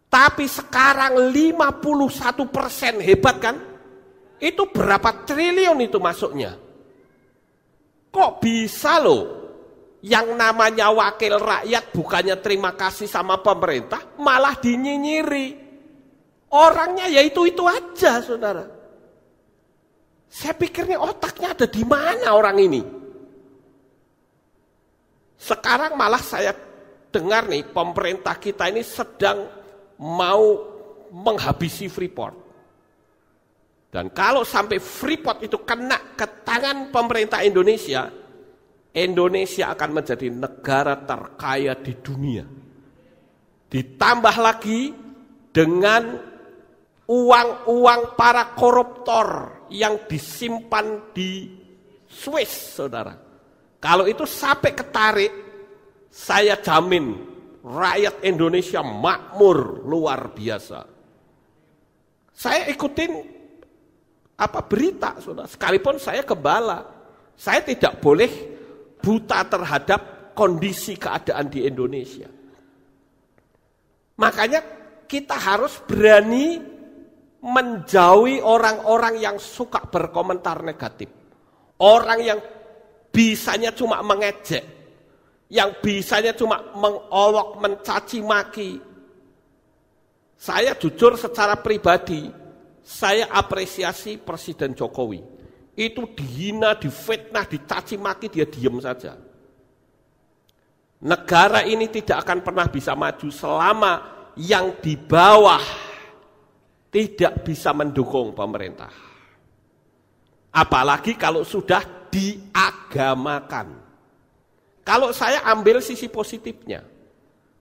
Tapi sekarang 51%, hebat kan? Itu berapa triliun itu masuknya? Kok bisa loh yang namanya wakil rakyat bukannya terima kasih sama pemerintah, malah dinyinyiri. Orangnya ya itu aja saudara. Saya pikirnya otaknya ada di mana orang ini. Sekarang malah saya dengar nih pemerintah kita ini sedang mau menghabisi Freeport. Dan kalau sampai Freeport itu kena ke tangan pemerintah Indonesia, Indonesia akan menjadi negara terkaya di dunia. Ditambah lagi dengan uang-uang para koruptor yang disimpan di Swiss, saudara. Kalau itu sampai ketarik, saya jamin rakyat Indonesia makmur luar biasa. Saya ikutin berita, saudara. Sekalipun saya gembala, saya tidak boleh buta terhadap kondisi keadaan di Indonesia. Makanya kita harus berani menjauhi orang-orang yang suka berkomentar negatif. Orang yang bisanya cuma mengejek, yang bisanya cuma mengolok, mencaci maki. Saya jujur secara pribadi, saya apresiasi Presiden Jokowi. Itu dihina, difitnah, dicaci maki, dia diam saja. Negara ini tidak akan pernah bisa maju selama yang di bawah tidak bisa mendukung pemerintah. Apalagi kalau sudah diagamakan. Kalau saya ambil sisi positifnya,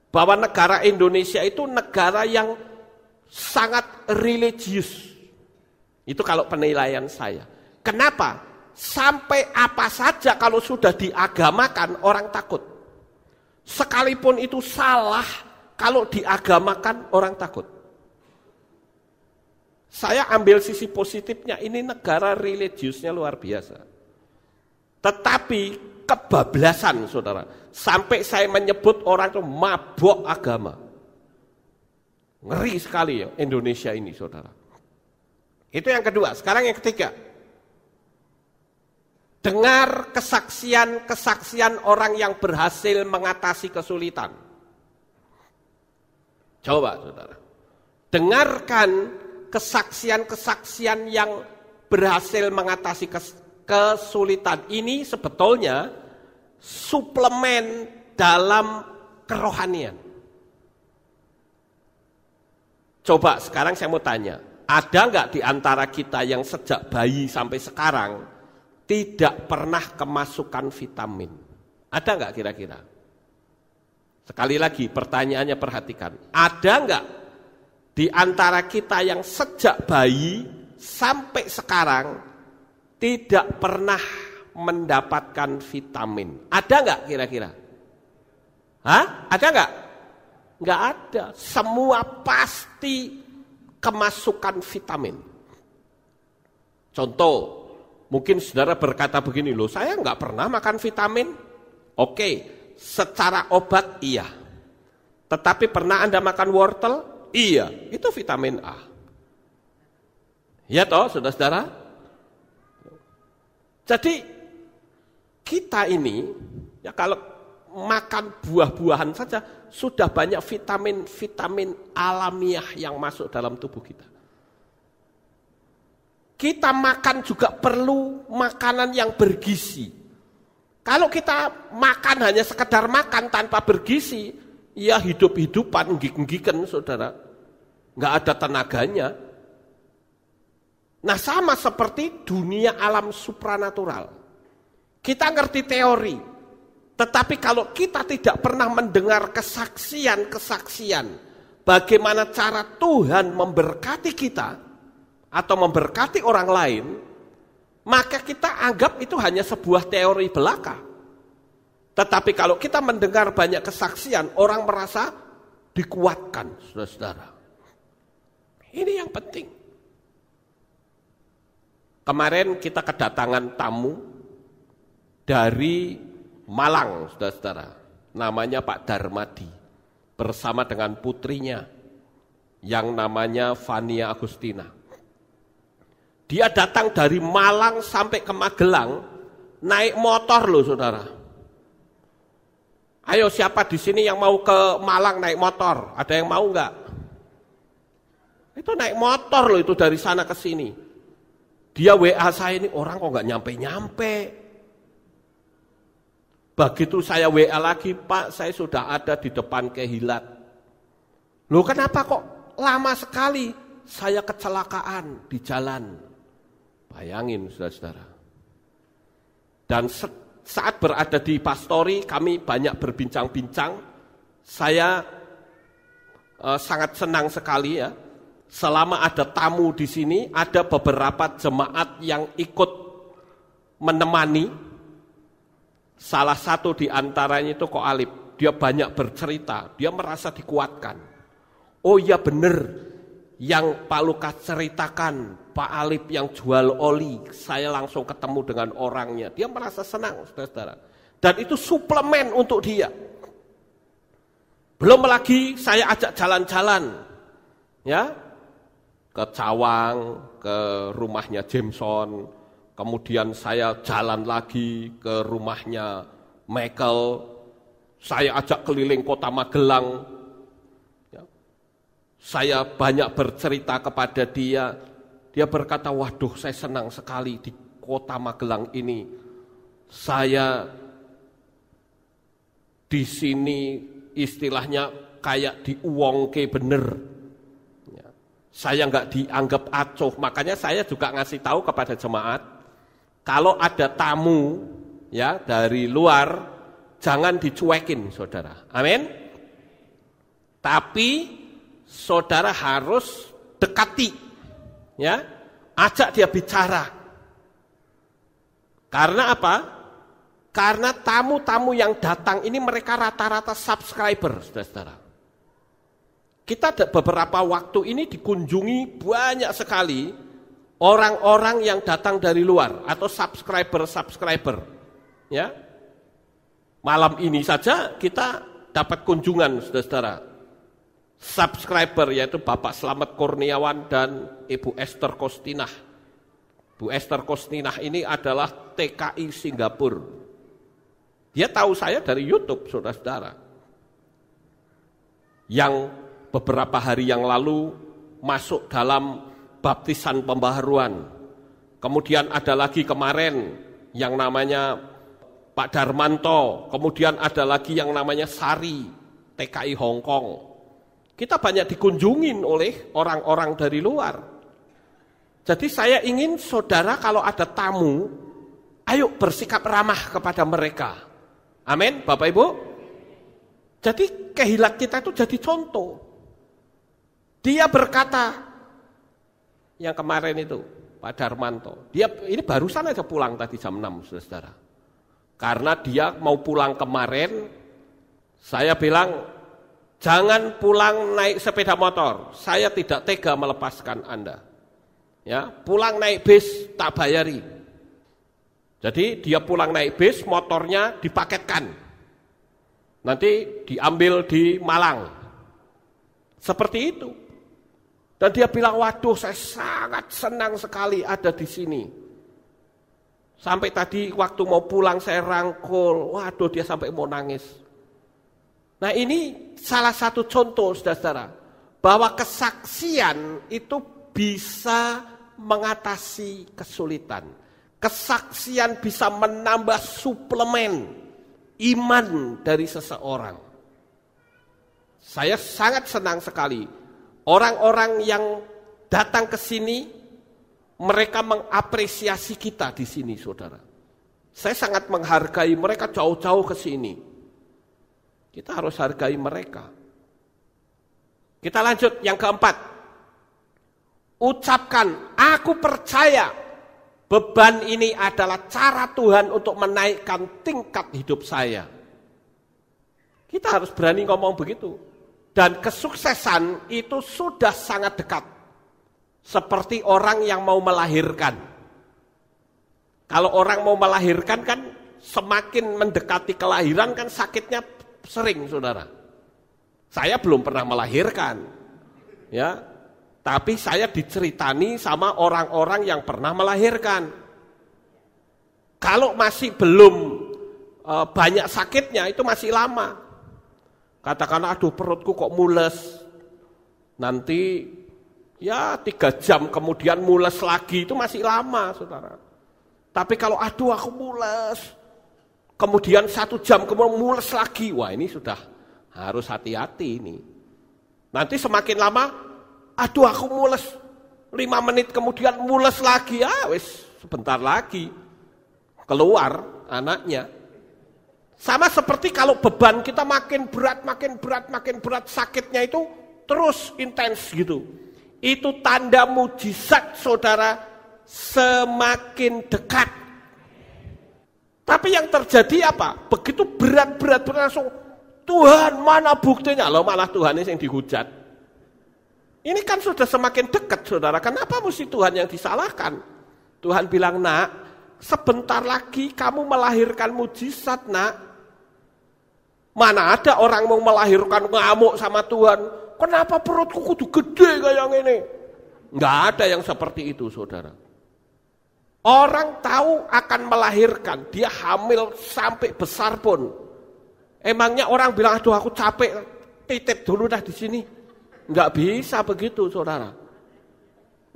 bahwa negara Indonesia itu negara yang sangat religius. Itu kalau penilaian saya. Kenapa? sampai apa saja kalau sudah diagamakan orang takut. Sekalipun itu salah, kalau diagamakan orang takut. Saya ambil sisi positifnya, ini negara religiusnya luar biasa. Tetapi kebablasan, saudara. Sampai saya menyebut orang itu mabok agama. Ngeri sekali ya Indonesia ini, saudara. Itu yang kedua. Sekarang yang ketiga. Dengar kesaksian-kesaksian orang yang berhasil mengatasi kesulitan. Coba, saudara. Dengarkan kesaksian-kesaksian yang berhasil mengatasi kesulitan. Ini sebetulnya suplemen dalam kerohanian. Coba sekarang saya mau tanya, ada nggak di antara kita yang sejak bayi sampai sekarang tidak pernah kemasukan vitamin? Ada nggak kira-kira? Sekali lagi pertanyaannya perhatikan. Ada nggak di antara kita yang sejak bayi sampai sekarang tidak pernah mendapatkan vitamin? Ada nggak kira-kira? Hah? Ada nggak? Nggak ada. Semua pasti kemasukan vitamin. Contoh, mungkin saudara berkata begini, loh saya nggak pernah makan vitamin. Oke, secara obat iya. Tetapi pernah Anda makan wortel? Iya, itu vitamin A. Ya toh, saudara-saudara? Jadi, kita ini, ya kalau makan buah-buahan saja, sudah banyak vitamin-vitamin alamiah yang masuk dalam tubuh kita. Kita makan juga perlu makanan yang bergizi. Kalau kita makan hanya sekedar makan tanpa bergizi, ya hidup-hidupan, enggik-enggikan saudara. Nggak ada tenaganya. Nah sama seperti dunia alam supranatural. Kita ngerti teori. Tetapi kalau kita tidak pernah mendengar kesaksian-kesaksian bagaimana cara Tuhan memberkati kita atau memberkati orang lain, maka kita anggap itu hanya sebuah teori belaka. Tetapi kalau kita mendengar banyak kesaksian, orang merasa dikuatkan, saudara-saudara. Ini yang penting. Kemarin kita kedatangan tamu dari Malang, saudara-saudara, namanya Pak Darmadi, bersama dengan putrinya, yang namanya Fania Agustina. Dia datang dari Malang sampai ke Magelang, naik motor loh saudara. Ayo siapa di sini yang mau ke Malang naik motor? Ada yang mau enggak? Itu naik motor loh itu dari sana ke sini. Dia WA saya ini, orang kok enggak nyampe-nyampe. Begitu saya WA lagi, Pak, saya sudah ada di depan Kehilat. Loh kenapa kok lama sekali? Saya kecelakaan di jalan. Bayangin, saudara-saudara. Dan saat berada di pastori, kami banyak berbincang-bincang. Saya sangat senang sekali ya. Selama ada tamu di sini, ada beberapa jemaat yang ikut menemani. Salah satu di antaranya itu Ko Alip, dia banyak bercerita, dia merasa dikuatkan. Oh iya benar, yang Pak Lukas ceritakan, Pak Alip yang jual oli, saya langsung ketemu dengan orangnya. Dia merasa senang, saudara-saudara. Dan itu suplemen untuk dia. Belum lagi saya ajak jalan-jalan, ya, ke Cawang, ke rumahnya Jameson. Kemudian saya jalan lagi ke rumahnya Michael, saya ajak keliling kota Magelang. Ya. Saya banyak bercerita kepada dia. Dia berkata, waduh saya senang sekali di kota Magelang ini. Saya di sini istilahnya kayak diuwongke bener. Ya. Saya nggak dianggap acuh, makanya saya juga ngasih tahu kepada jemaat. Kalau ada tamu ya dari luar, jangan dicuekin, saudara. Amin. Tapi saudara harus dekati, ya, ajak dia bicara. Karena apa? Karena tamu-tamu yang datang ini mereka rata-rata subscriber, saudara-saudara. Kita beberapa waktu ini dikunjungi banyak sekali orang-orang yang datang dari luar atau subscriber. Ya. Malam ini saja kita dapat kunjungan, saudara-saudara. Subscriber yaitu Bapak Slamet Kurniawan dan Ibu Esther Kostinah. Bu Esther Kostinah ini adalah TKI Singapura. Dia tahu saya dari YouTube, saudara-saudara. Yang beberapa hari yang lalu masuk dalam baptisan pembaharuan. Kemudian ada lagi kemarin yang namanya Pak Darmanto. Kemudian ada lagi yang namanya Sari, TKI Hong Kong. Kita banyak dikunjungin oleh orang-orang dari luar. Jadi saya ingin saudara kalau ada tamu, ayo bersikap ramah kepada mereka. Amin, Bapak Ibu. Jadi kehilat kita itu jadi contoh. Dia berkata, yang kemarin itu, Pak Darmanto, dia ini barusan aja pulang tadi jam 6, saudara. Karena dia mau pulang kemarin, saya bilang, jangan pulang naik sepeda motor, saya tidak tega melepaskan Anda. Ya, pulang naik bis tak bayari. Jadi dia pulang naik bis, motornya dipaketkan. Nanti diambil di Malang. Seperti itu. Dan dia bilang, waduh saya sangat senang sekali ada di sini. Sampai tadi waktu mau pulang saya rangkul, waduh dia sampai mau nangis. Nah ini salah satu contoh, saudara-saudara, bahwa kesaksian itu bisa mengatasi kesulitan. Kesaksian bisa menambah suplemen iman dari seseorang. Saya sangat senang sekali. Orang-orang yang datang ke sini, mereka mengapresiasi kita di sini, saudara. Saya sangat menghargai mereka jauh-jauh ke sini. Kita harus hargai mereka. Kita lanjut yang keempat. Ucapkan, aku percaya beban ini adalah cara Tuhan untuk menaikkan tingkat hidup saya. Kita harus berani ngomong begitu. Dan kesuksesan itu sudah sangat dekat. Seperti orang yang mau melahirkan. Kalau orang mau melahirkan kan semakin mendekati kelahiran kan sakitnya sering, saudara. Saya belum pernah melahirkan. Ya. Tapi saya diceritani sama orang-orang yang pernah melahirkan. Kalau masih belum banyak sakitnya itu masih lama. Katakanlah aduh perutku kok mules. Nanti ya 3 jam kemudian mules lagi itu masih lama, saudara. Tapi kalau aduh aku mules, kemudian 1 jam kemudian mules lagi, wah ini sudah harus hati-hati ini. Nanti semakin lama, aduh aku mules, 5 menit kemudian mules lagi, wis sebentar lagi keluar anaknya. Sama seperti kalau beban kita makin berat, sakitnya itu terus intens gitu. Itu tanda mujizat saudara semakin dekat. Tapi yang terjadi apa? Begitu berat langsung, Tuhan mana buktinya? Loh malah Tuhan ini yang dihujat. Ini kan sudah semakin dekat, saudara. Kenapa mesti Tuhan yang disalahkan? Tuhan bilang, nak, sebentar lagi kamu melahirkan mujizat, nak. Mana ada orang mau melahirkan ngamuk sama Tuhan. Kenapa perutku kudu gede kayak ini? Nggak ada yang seperti itu, saudara. Orang tahu akan melahirkan, dia hamil sampai besar pun. Emangnya orang bilang, aduh aku capek, titip dulu dah di sini. Nggak bisa begitu, saudara.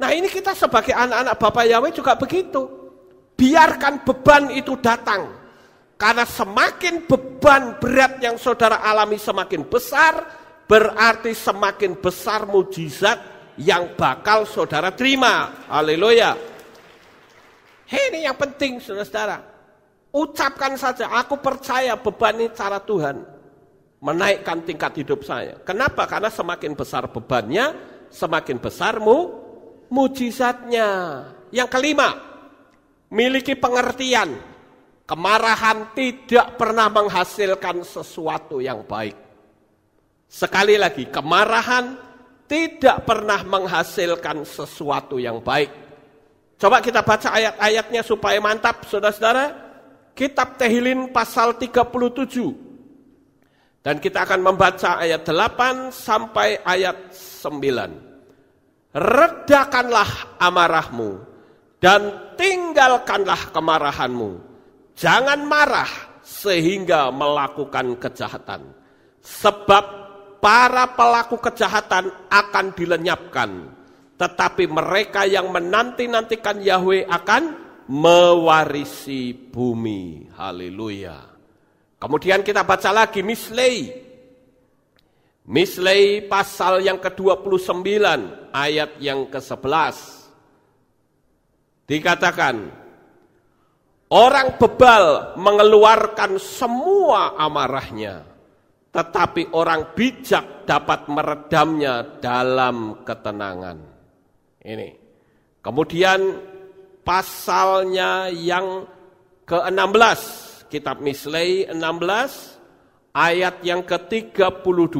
Nah ini kita sebagai anak-anak Bapak Yahweh juga begitu. Biarkan beban itu datang. Karena semakin beban berat yang saudara alami semakin besar, berarti semakin besar mujizat yang bakal saudara terima. Haleluya. Ini yang penting, saudara. Ucapkan saja, aku percaya beban ini cara Tuhan menaikkan tingkat hidup saya. Kenapa? Karena semakin besar bebannya, semakin besar mujizatnya. Yang kelima, miliki pengertian, kemarahan tidak pernah menghasilkan sesuatu yang baik. Sekali lagi, kemarahan tidak pernah menghasilkan sesuatu yang baik. Coba kita baca ayat-ayatnya supaya mantap, saudara-saudara. Kitab Tehillim pasal 37. Dan kita akan membaca ayat 8 sampai ayat 9. Redakanlah amarahmu dan tinggalkanlah kemarahanmu. Jangan marah sehingga melakukan kejahatan. Sebab para pelaku kejahatan akan dilenyapkan, tetapi mereka yang menanti-nantikan Yahweh akan mewarisi bumi. Haleluya. Kemudian kita baca lagi Mislei pasal yang ke-29 ayat yang ke-11. Dikatakan, orang bebal mengeluarkan semua amarahnya, tetapi orang bijak dapat meredamnya dalam ketenangan. Ini. Kemudian pasalnya yang ke-16, kitab Mislei 16 ayat yang ke-32.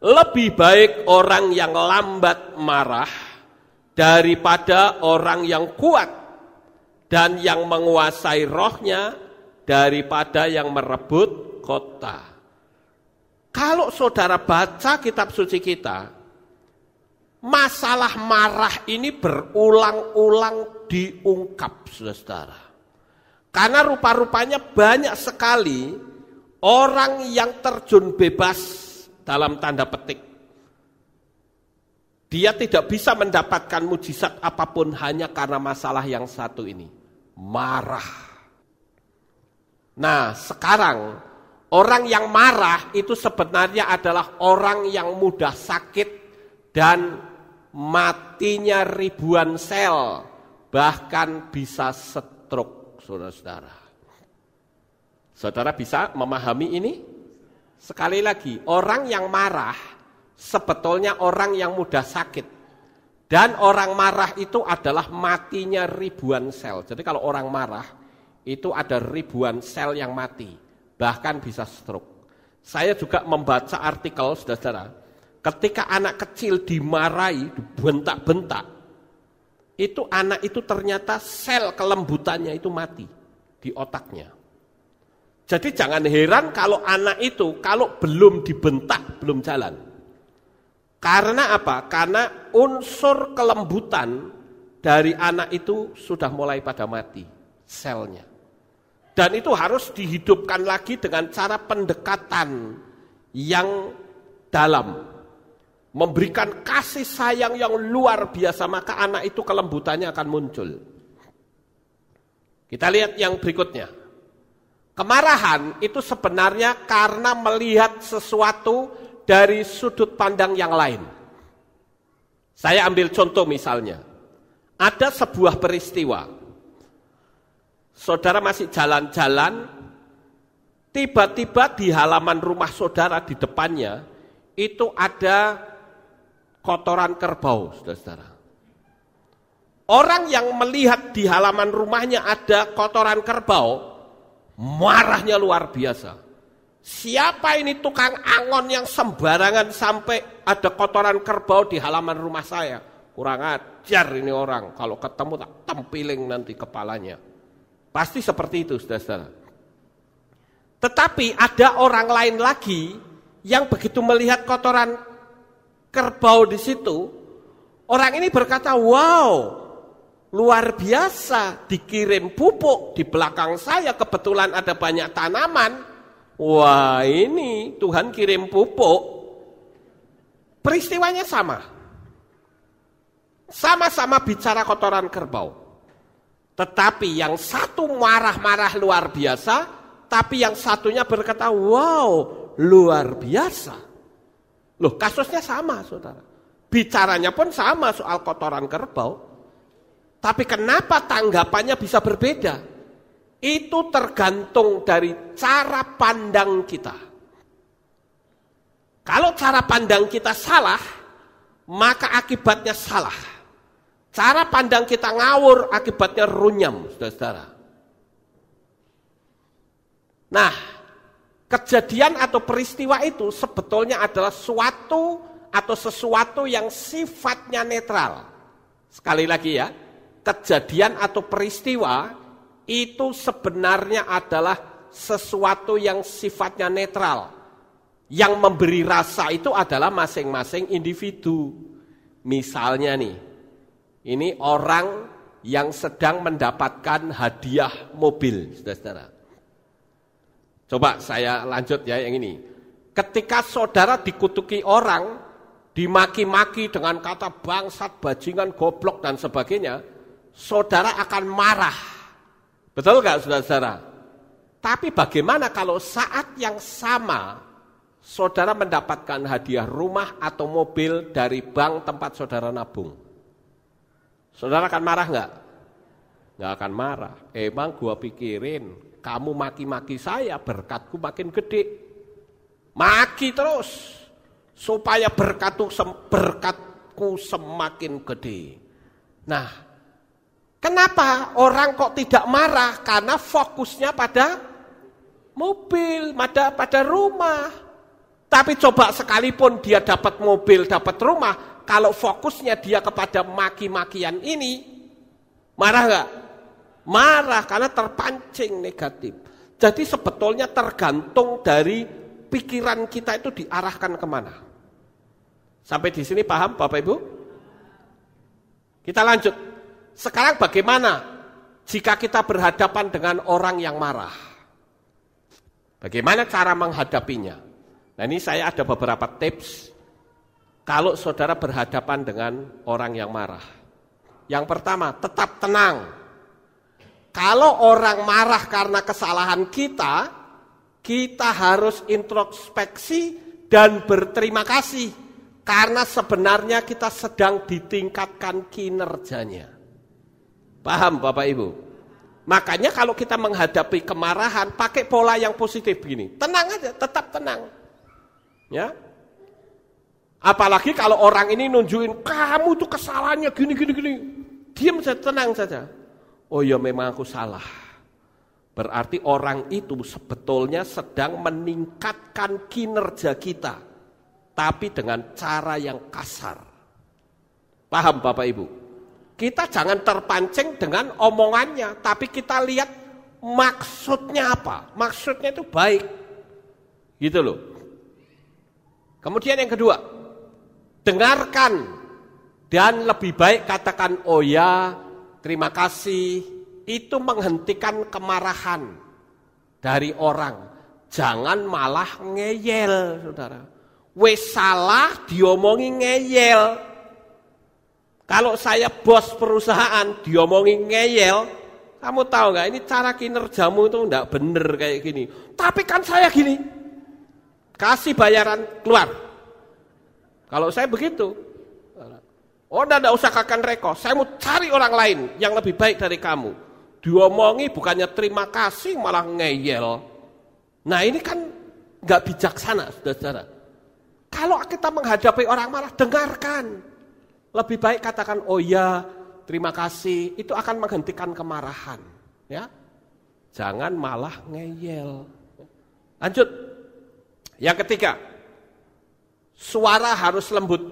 Lebih baik orang yang lambat marah daripada orang yang kuat dan yang menguasai rohnya daripada yang merebut kota. Kalau saudara baca kitab suci kita, masalah marah ini berulang-ulang diungkap, saudara. Karena rupa-rupanya banyak sekali orang yang terjun bebas dalam tanda petik. Dia tidak bisa mendapatkan mujizat apapun hanya karena masalah yang satu ini, marah. Nah, sekarang orang yang marah itu sebenarnya adalah orang yang mudah sakit dan matinya ribuan sel, bahkan bisa stroke, saudara-saudara. Saudara bisa memahami ini? Sekali lagi, orang yang marah sebetulnya orang yang mudah sakit. Dan orang marah itu adalah matinya ribuan sel. Jadi kalau orang marah itu ada ribuan sel yang mati, bahkan bisa stroke. Saya juga membaca artikel, saudara-saudara, ketika anak kecil dimarahi, dibentak-bentak, itu anak itu ternyata sel kelembutannya itu mati di otaknya. Jadi jangan heran kalau anak itu kalau belum dibentak belum jalan. Karena apa? Karena unsur kelembutan dari anak itu sudah mulai pada mati selnya. Dan itu harus dihidupkan lagi dengan cara pendekatan yang dalam. Memberikan kasih sayang yang luar biasa, maka anak itu kelembutannya akan muncul. Kita lihat yang berikutnya. Kemarahan itu sebenarnya karena melihat sesuatu dari sudut pandang yang lain. Saya ambil contoh misalnya. Ada sebuah peristiwa. Saudara masih jalan-jalan, tiba-tiba di halaman rumah saudara di depannya, itu ada kotoran kerbau, saudara-saudara. Orang yang melihat di halaman rumahnya ada kotoran kerbau, marahnya luar biasa. Siapa ini tukang angon yang sembarangan sampai ada kotoran kerbau di halaman rumah saya? Kurang ajar ini orang, kalau ketemu tak tempiling nanti kepalanya. Pasti seperti itu, saudara-saudara. Tetapi ada orang lain lagi yang begitu melihat kotoran kerbau di situ, orang ini berkata, wow, luar biasa, dikirim pupuk di belakang saya, kebetulan ada banyak tanaman. Wah, ini Tuhan kirim pupuk. Peristiwanya sama. Sama-sama bicara kotoran kerbau. Tetapi yang satu marah-marah luar biasa, tapi yang satunya berkata, wow, luar biasa. Loh, kasusnya sama, saudara. Bicaranya pun sama soal kotoran kerbau. Tapi kenapa tanggapannya bisa berbeda? Itu tergantung dari cara pandang kita. Kalau cara pandang kita salah, maka akibatnya salah. Cara pandang kita ngawur, akibatnya runyam, saudara-saudara. Nah, kejadian atau peristiwa itu sebetulnya adalah suatu atau sesuatu yang sifatnya netral. Sekali lagi ya, kejadian atau peristiwa itu sebenarnya adalah sesuatu yang sifatnya netral. Yang memberi rasa itu adalah masing-masing individu. Misalnya nih, ini orang yang sedang mendapatkan hadiah mobil, saudara-saudara. Coba saya lanjut ya yang ini. Ketika saudara dikutuki orang, dimaki-maki dengan kata bangsat, bajingan, goblok, dan sebagainya, saudara akan marah. Betul gak saudara-saudara? Tapi bagaimana kalau saat yang sama, saudara mendapatkan hadiah rumah atau mobil dari bank tempat saudara nabung? Saudara akan marah gak? Gak akan marah. Emang gua pikirin, kamu maki-maki saya, berkatku makin gede. Maki terus, supaya berkatku semakin gede. Nah, kenapa orang kok tidak marah? Karena fokusnya pada mobil, pada rumah. Tapi coba sekalipun dia dapat mobil, dapat rumah, kalau fokusnya dia kepada maki-makian ini, marah gak? Marah karena terpancing negatif. Jadi sebetulnya tergantung dari pikiran kita itu diarahkan kemana. Sampai di sini paham Bapak Ibu? Kita lanjut. Sekarang bagaimana jika kita berhadapan dengan orang yang marah? Bagaimana cara menghadapinya? Nah ini saya ada beberapa tips kalau saudara berhadapan dengan orang yang marah. Yang pertama, tetap tenang. Kalau orang marah karena kesalahan kita harus introspeksi dan berterima kasih. Karena sebenarnya kita sedang ditingkatkan kinerjanya. Paham Bapak Ibu? Makanya kalau kita menghadapi kemarahan, pakai pola yang positif begini. Tenang aja, tetap tenang. Ya. Apalagi kalau orang ini nunjukin, kamu tuh kesalahannya gini. Diam saja, tenang saja. Oh ya memang aku salah. Berarti orang itu sebetulnya sedang meningkatkan kinerja kita. Tapi dengan cara yang kasar. Paham Bapak Ibu? Kita jangan terpancing dengan omongannya. Tapi kita lihat maksudnya apa. Maksudnya itu baik. Gitu loh. Kemudian yang kedua. Dengarkan. Dan lebih baik katakan oh ya, terima kasih. Itu menghentikan kemarahan dari orang. Jangan malah ngeyel, saudara. Wes salah diomongi ngeyel. Kalau saya bos perusahaan diomongi ngeyel, kamu tahu nggak ini cara kinerjamu itu nggak bener kayak gini. Tapi kan saya gini, kasih bayaran keluar. Kalau saya begitu, oh enggak usah kakak reko, saya mau cari orang lain yang lebih baik dari kamu. Diomongi bukannya terima kasih malah ngeyel. Nah ini kan nggak bijaksana, saudara-saudara. Kalau kita menghadapi orang marah, dengarkan. Lebih baik katakan, oh ya, terima kasih. Itu akan menghentikan kemarahan. Ya, jangan malah ngeyel. Lanjut. Yang ketiga, suara harus lembut.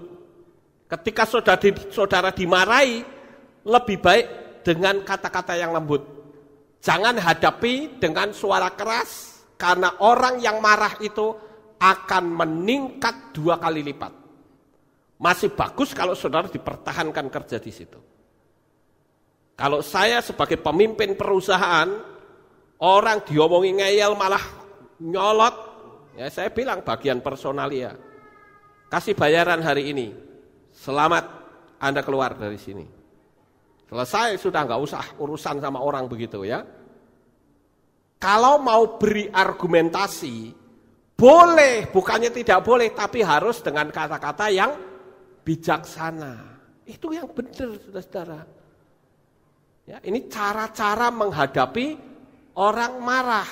Ketika saudara dimarahi, lebih baik dengan kata-kata yang lembut. Jangan hadapi dengan suara keras, karena orang yang marah itu akan meningkat 2 kali lipat. Masih bagus kalau saudara dipertahankan kerja di situ. Kalau saya sebagai pemimpin perusahaan, orang diomongi ngeyel malah nyolot, ya saya bilang bagian personalia. Kasih bayaran hari ini, selamat Anda keluar dari sini. Selesai sudah, nggak usah urusan sama orang begitu ya. Kalau mau beri argumentasi, boleh, bukannya tidak boleh, tapi harus dengan kata-kata yang bijaksana. Itu yang benar, saudara-saudara. Ya, ini cara-cara menghadapi orang marah.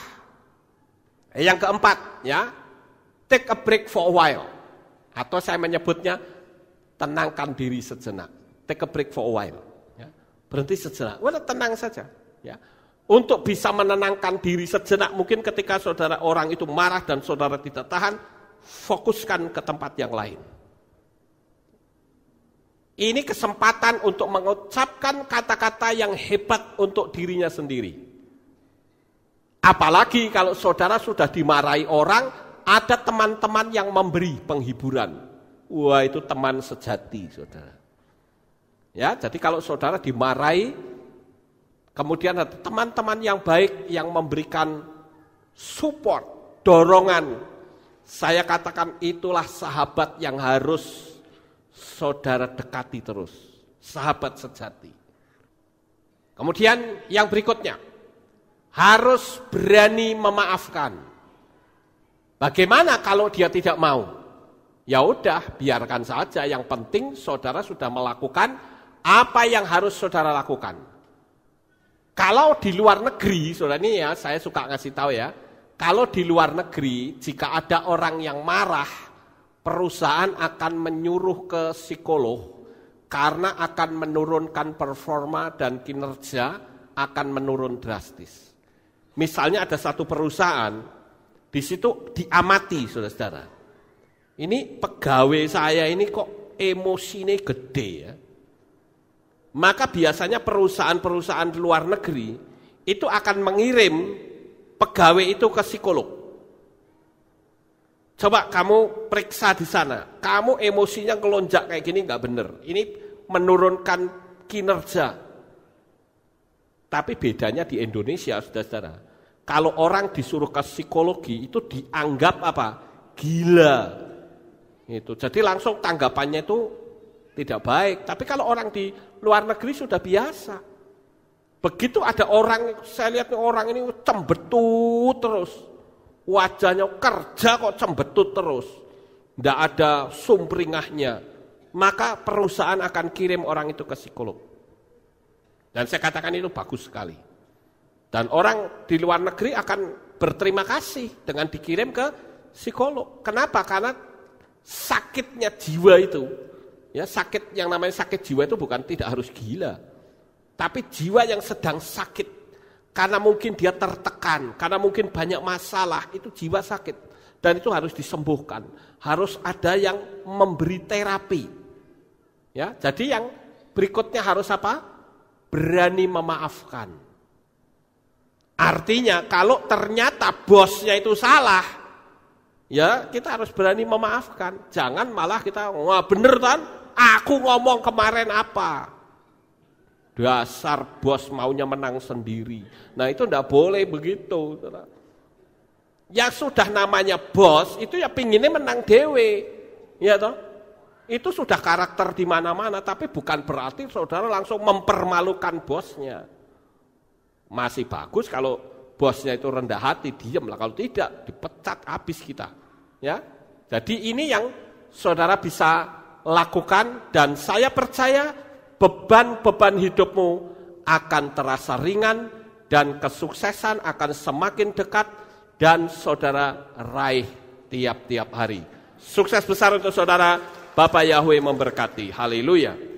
Yang keempat, ya, take a break for a while. Atau saya menyebutnya tenangkan diri sejenak. Take a break for a while. Berhenti sejenak. Udah tenang saja. Ya. Untuk bisa menenangkan diri sejenak, mungkin ketika saudara orang itu marah dan saudara tidak tahan, fokuskan ke tempat yang lain. Ini kesempatan untuk mengucapkan kata-kata yang hebat untuk dirinya sendiri. Apalagi kalau saudara sudah dimarahi orang, ada teman-teman yang memberi penghiburan. Wah, itu teman sejati, saudara. Ya, jadi kalau saudara dimarahi, kemudian ada teman-teman yang baik yang memberikan support, dorongan. Saya katakan itulah sahabat yang harus saudara dekati terus. Sahabat sejati. Kemudian yang berikutnya, harus berani memaafkan. Bagaimana kalau dia tidak mau? Ya udah, biarkan saja. Yang penting saudara sudah melakukan apa yang harus saudara lakukan. Kalau di luar negeri, saudara, ini ya saya suka ngasih tahu ya. Kalau di luar negeri, jika ada orang yang marah, perusahaan akan menyuruh ke psikolog karena akan menurunkan performa dan kinerja akan menurun drastis. Misalnya ada satu perusahaan, di situ diamati, saudara-saudara. Ini pegawai saya ini kok emosinya gede ya. Maka biasanya perusahaan-perusahaan di luar negeri itu akan mengirim pegawai itu ke psikolog. Coba kamu periksa di sana, kamu emosinya ngelonjak kayak gini nggak bener. Ini menurunkan kinerja. Tapi bedanya di Indonesia, saudara-saudara, kalau orang disuruh ke psikologi itu dianggap apa? Gila. Itu. Jadi langsung tanggapannya itu tidak baik. Tapi kalau orang di luar negeri sudah biasa. Begitu ada orang, saya lihat orang ini cembetut terus. Wajahnya kerja kok cembetut terus. Tidak ada sumringahnya. Maka perusahaan akan kirim orang itu ke psikolog. Dan saya katakan itu bagus sekali. Dan orang di luar negeri akan berterima kasih dengan dikirim ke psikolog. Kenapa? Karena sakitnya jiwa itu, ya sakit yang namanya sakit jiwa itu bukan tidak harus gila, tapi jiwa yang sedang sakit karena mungkin dia tertekan, karena mungkin banyak masalah, itu jiwa sakit dan itu harus disembuhkan. Harus ada yang memberi terapi. Ya, jadi yang berikutnya harus apa? Berani memaafkan. Artinya kalau ternyata bosnya itu salah, ya kita harus berani memaafkan. Jangan malah kita, wah bener kan, aku ngomong kemarin apa. Dasar bos maunya menang sendiri. Nah itu enggak boleh begitu. Yang sudah namanya bos, itu ya pinginnya menang dewe. Ya toh? Itu sudah karakter di mana-mana, tapi bukan berarti saudara langsung mempermalukan bosnya. Masih bagus kalau bosnya itu rendah hati, diam lah. Kalau tidak, dipecat habis kita. Ya, jadi ini yang saudara bisa lakukan dan saya percaya beban-beban hidupmu akan terasa ringan dan kesuksesan akan semakin dekat dan saudara raih tiap-tiap hari. Sukses besar untuk saudara. Bapak Yahweh memberkati. Haleluya.